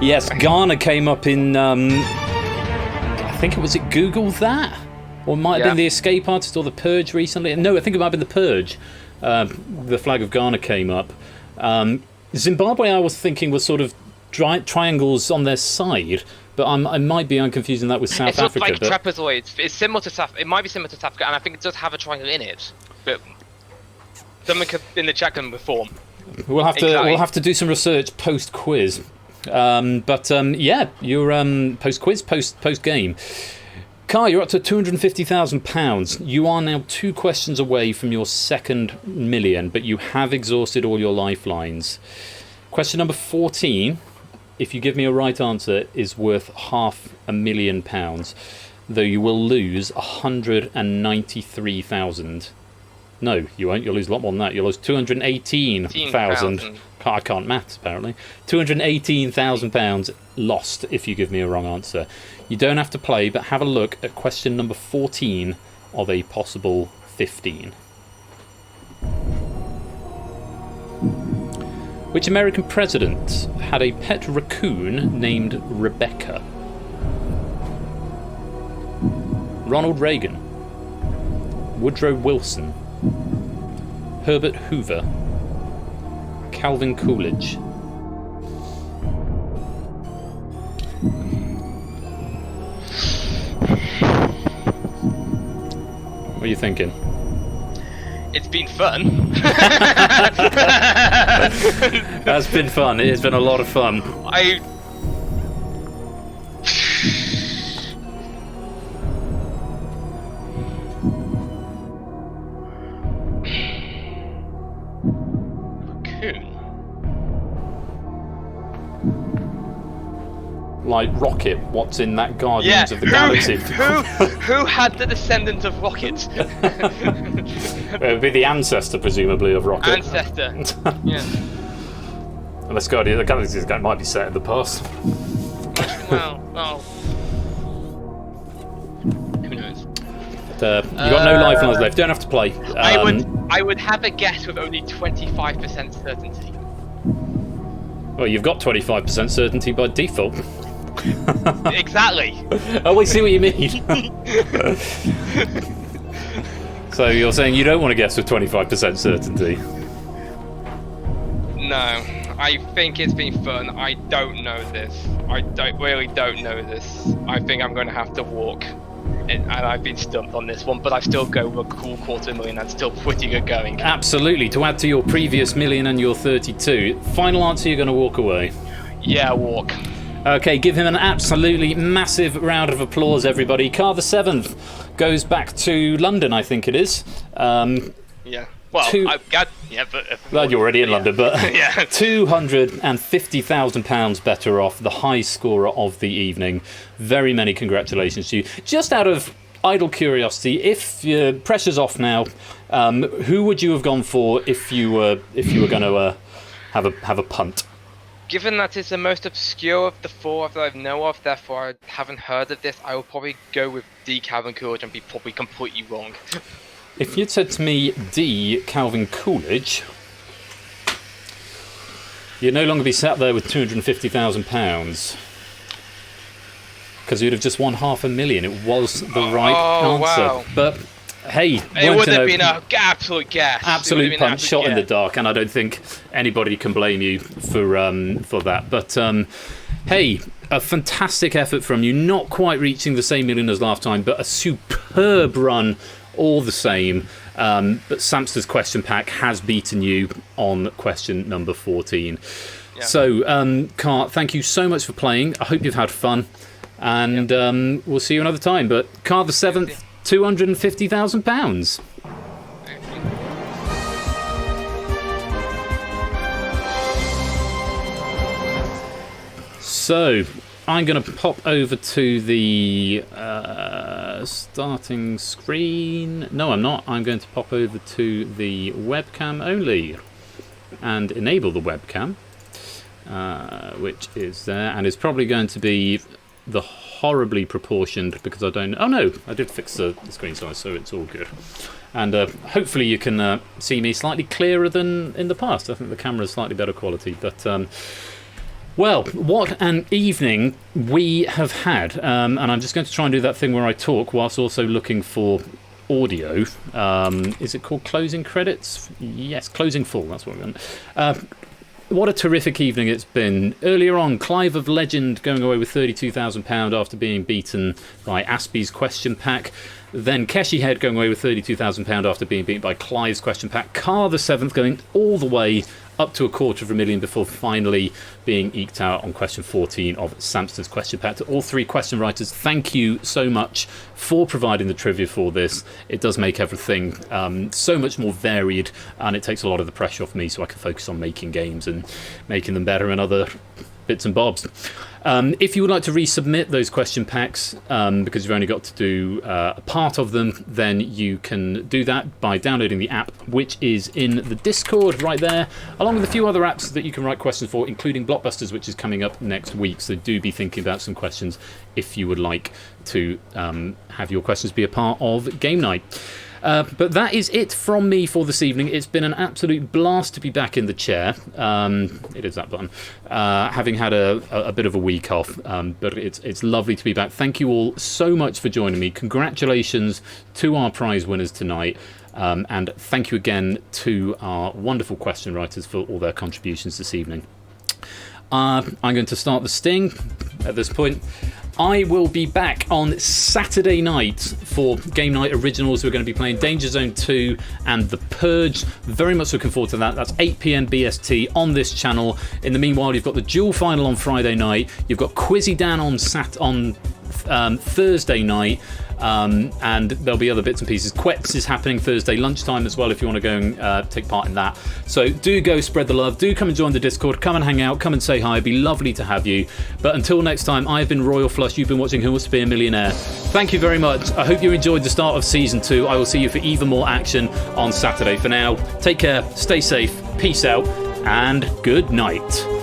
Yes, Ghana came up in. I think was it Google that, or it might have been the Escape Artist or the Purge recently. No, I think it might have been the Purge. The flag of Ghana came up. Zimbabwe, I was thinking, was sort of triangles on their side. But I might be confusing that with South Africa. It's like trapezoids. It's similar to South. It might be similar to South Africa, and I think it does have a triangle in it. But someone in the chat can reform. We'll have to do some research post quiz. Yeah, you're post quiz, post game. Kai, you're up to £250,000. You are now 2 questions away from your second million, but you have exhausted all your lifelines. Question number 14. If you give me a right answer, is worth £500,000, though you will lose 193,000. No, you won't. You'll lose a lot more than that. You'll lose 218,000. I can't maths, apparently. £218,000 lost if you give me a wrong answer. You don't have to play, but have a look at question number 14 of a possible 15. Which American president had a pet raccoon named Rebecca? Ronald Reagan, Woodrow Wilson, Herbert Hoover, Calvin Coolidge. What are you thinking? It's been fun. That's been fun. It has been a lot of fun. Like Rocket, what's in that Guardians of the Galaxy? Who had the descendant of Rocket? It would be the ancestor, presumably, of Rocket. Ancestor. Yeah. Unless Guardians of the Galaxy might be set in the past. Well, who knows? But, you got no life lines left. Don't have to play. I would have a guess with only 25% certainty. Well, you've got 25% certainty by default. Exactly. Oh, we see what you mean. So you're saying you don't want to guess with 25% certainty? No, I think it's been fun. I don't know this. I really don't know this. I think I'm going to have to walk. And I've been stumped on this one, but I still go with a cool $250,000 and still pretty good going. Absolutely. To add to your previous million and your 32, final answer, you're going to walk away? Yeah, walk. Okay, give him an absolutely massive round of applause, everybody. Car the 7th goes back to London, I think it is. Yeah. Well, Well, you're already in London, but yeah. £250,000 better off, the high scorer of the evening. Very many congratulations to you. Just out of idle curiosity, if pressure's off now, who would you have gone for if you were going to have a punt? Given that it's the most obscure of the four that I know of, therefore I haven't heard of this, I will probably go with D. Calvin Coolidge and be probably completely wrong. If you'd said to me D. Calvin Coolidge, you'd no longer be sat there with £250,000 because you'd have just won $500,000. It was the right answer. Wow. But hey, it would have been an absolute guess. Absolute punch, shot in the dark, and I don't think anybody can blame you for that. But hey, a fantastic effort from you. Not quite reaching the same million as last time, but a superb run all the same. But Samster's question pack has beaten you on question number 14. Yeah. So, Car, thank you so much for playing. I hope you've had fun, and we'll see you another time. But Car the 7th, £250,000. So, I'm going to pop over to the starting screen. No, I'm not. I'm going to pop over to the webcam only and enable the webcam, which is there, and it's probably going to be the horribly proportioned because I don't... Oh no, I did fix the screen size, so it's all good. And hopefully you can see me slightly clearer than in the past. I think the camera's slightly better quality, but... Well, what an evening we have had. And I'm just going to try and do that thing where I talk whilst also looking for audio. Is it called closing credits? Yes, closing full, that's what we're going to... What a terrific evening it's been. Earlier on, Clive of Legend going away with £32,000 after being beaten by Aspie's question pack. Then Keshi Head going away with £32,000 after being beaten by Clive's question pack. Car the 7th going all the way up to $250,000 before finally being eked out on question 14 of Samster's question pack. To all three question writers, thank you so much for providing the trivia for this. It does make everything so much more varied, and it takes a lot of the pressure off me so I can focus on making games and making them better and other bits and bobs. If you would like to resubmit those question packs, because you've only got to do a part of them, then you can do that by downloading the app, which is in the Discord right there, along with a few other apps that you can write questions for, including Blockbusters, which is coming up next week. So do be thinking about some questions if you would like to have your questions be a part of game night. But that is it from me for this evening. It's been an absolute blast to be back in the chair. It is that button. Having had a bit of a week off, but it's lovely to be back. Thank you all so much for joining me. Congratulations to our prize winners tonight. And thank you again to our wonderful question writers for all their contributions this evening. I'm going to start the sting at this point. I will be back on Saturday night for Game Night Originals. We're going to be playing Danger Zone 2 and The Purge. Very much looking forward to that. That's 8 PM BST on this channel. In the meanwhile, you've got the dual final on Friday night. You've got Quizzy Dan on Thursday night. And there'll be other bits and pieces. Queps is happening Thursday lunchtime as well if you want to go and take part in that. So do go spread the love. Do come and join the Discord. Come and hang out. Come and say hi. It'd be lovely to have you. But until next time, I've been Royal Flush. You've been watching Who Wants to Be a Millionaire. Thank you very much. I hope you enjoyed the start of Season 2. I will see you for even more action on Saturday. For now, take care. Stay safe. Peace out. And good night.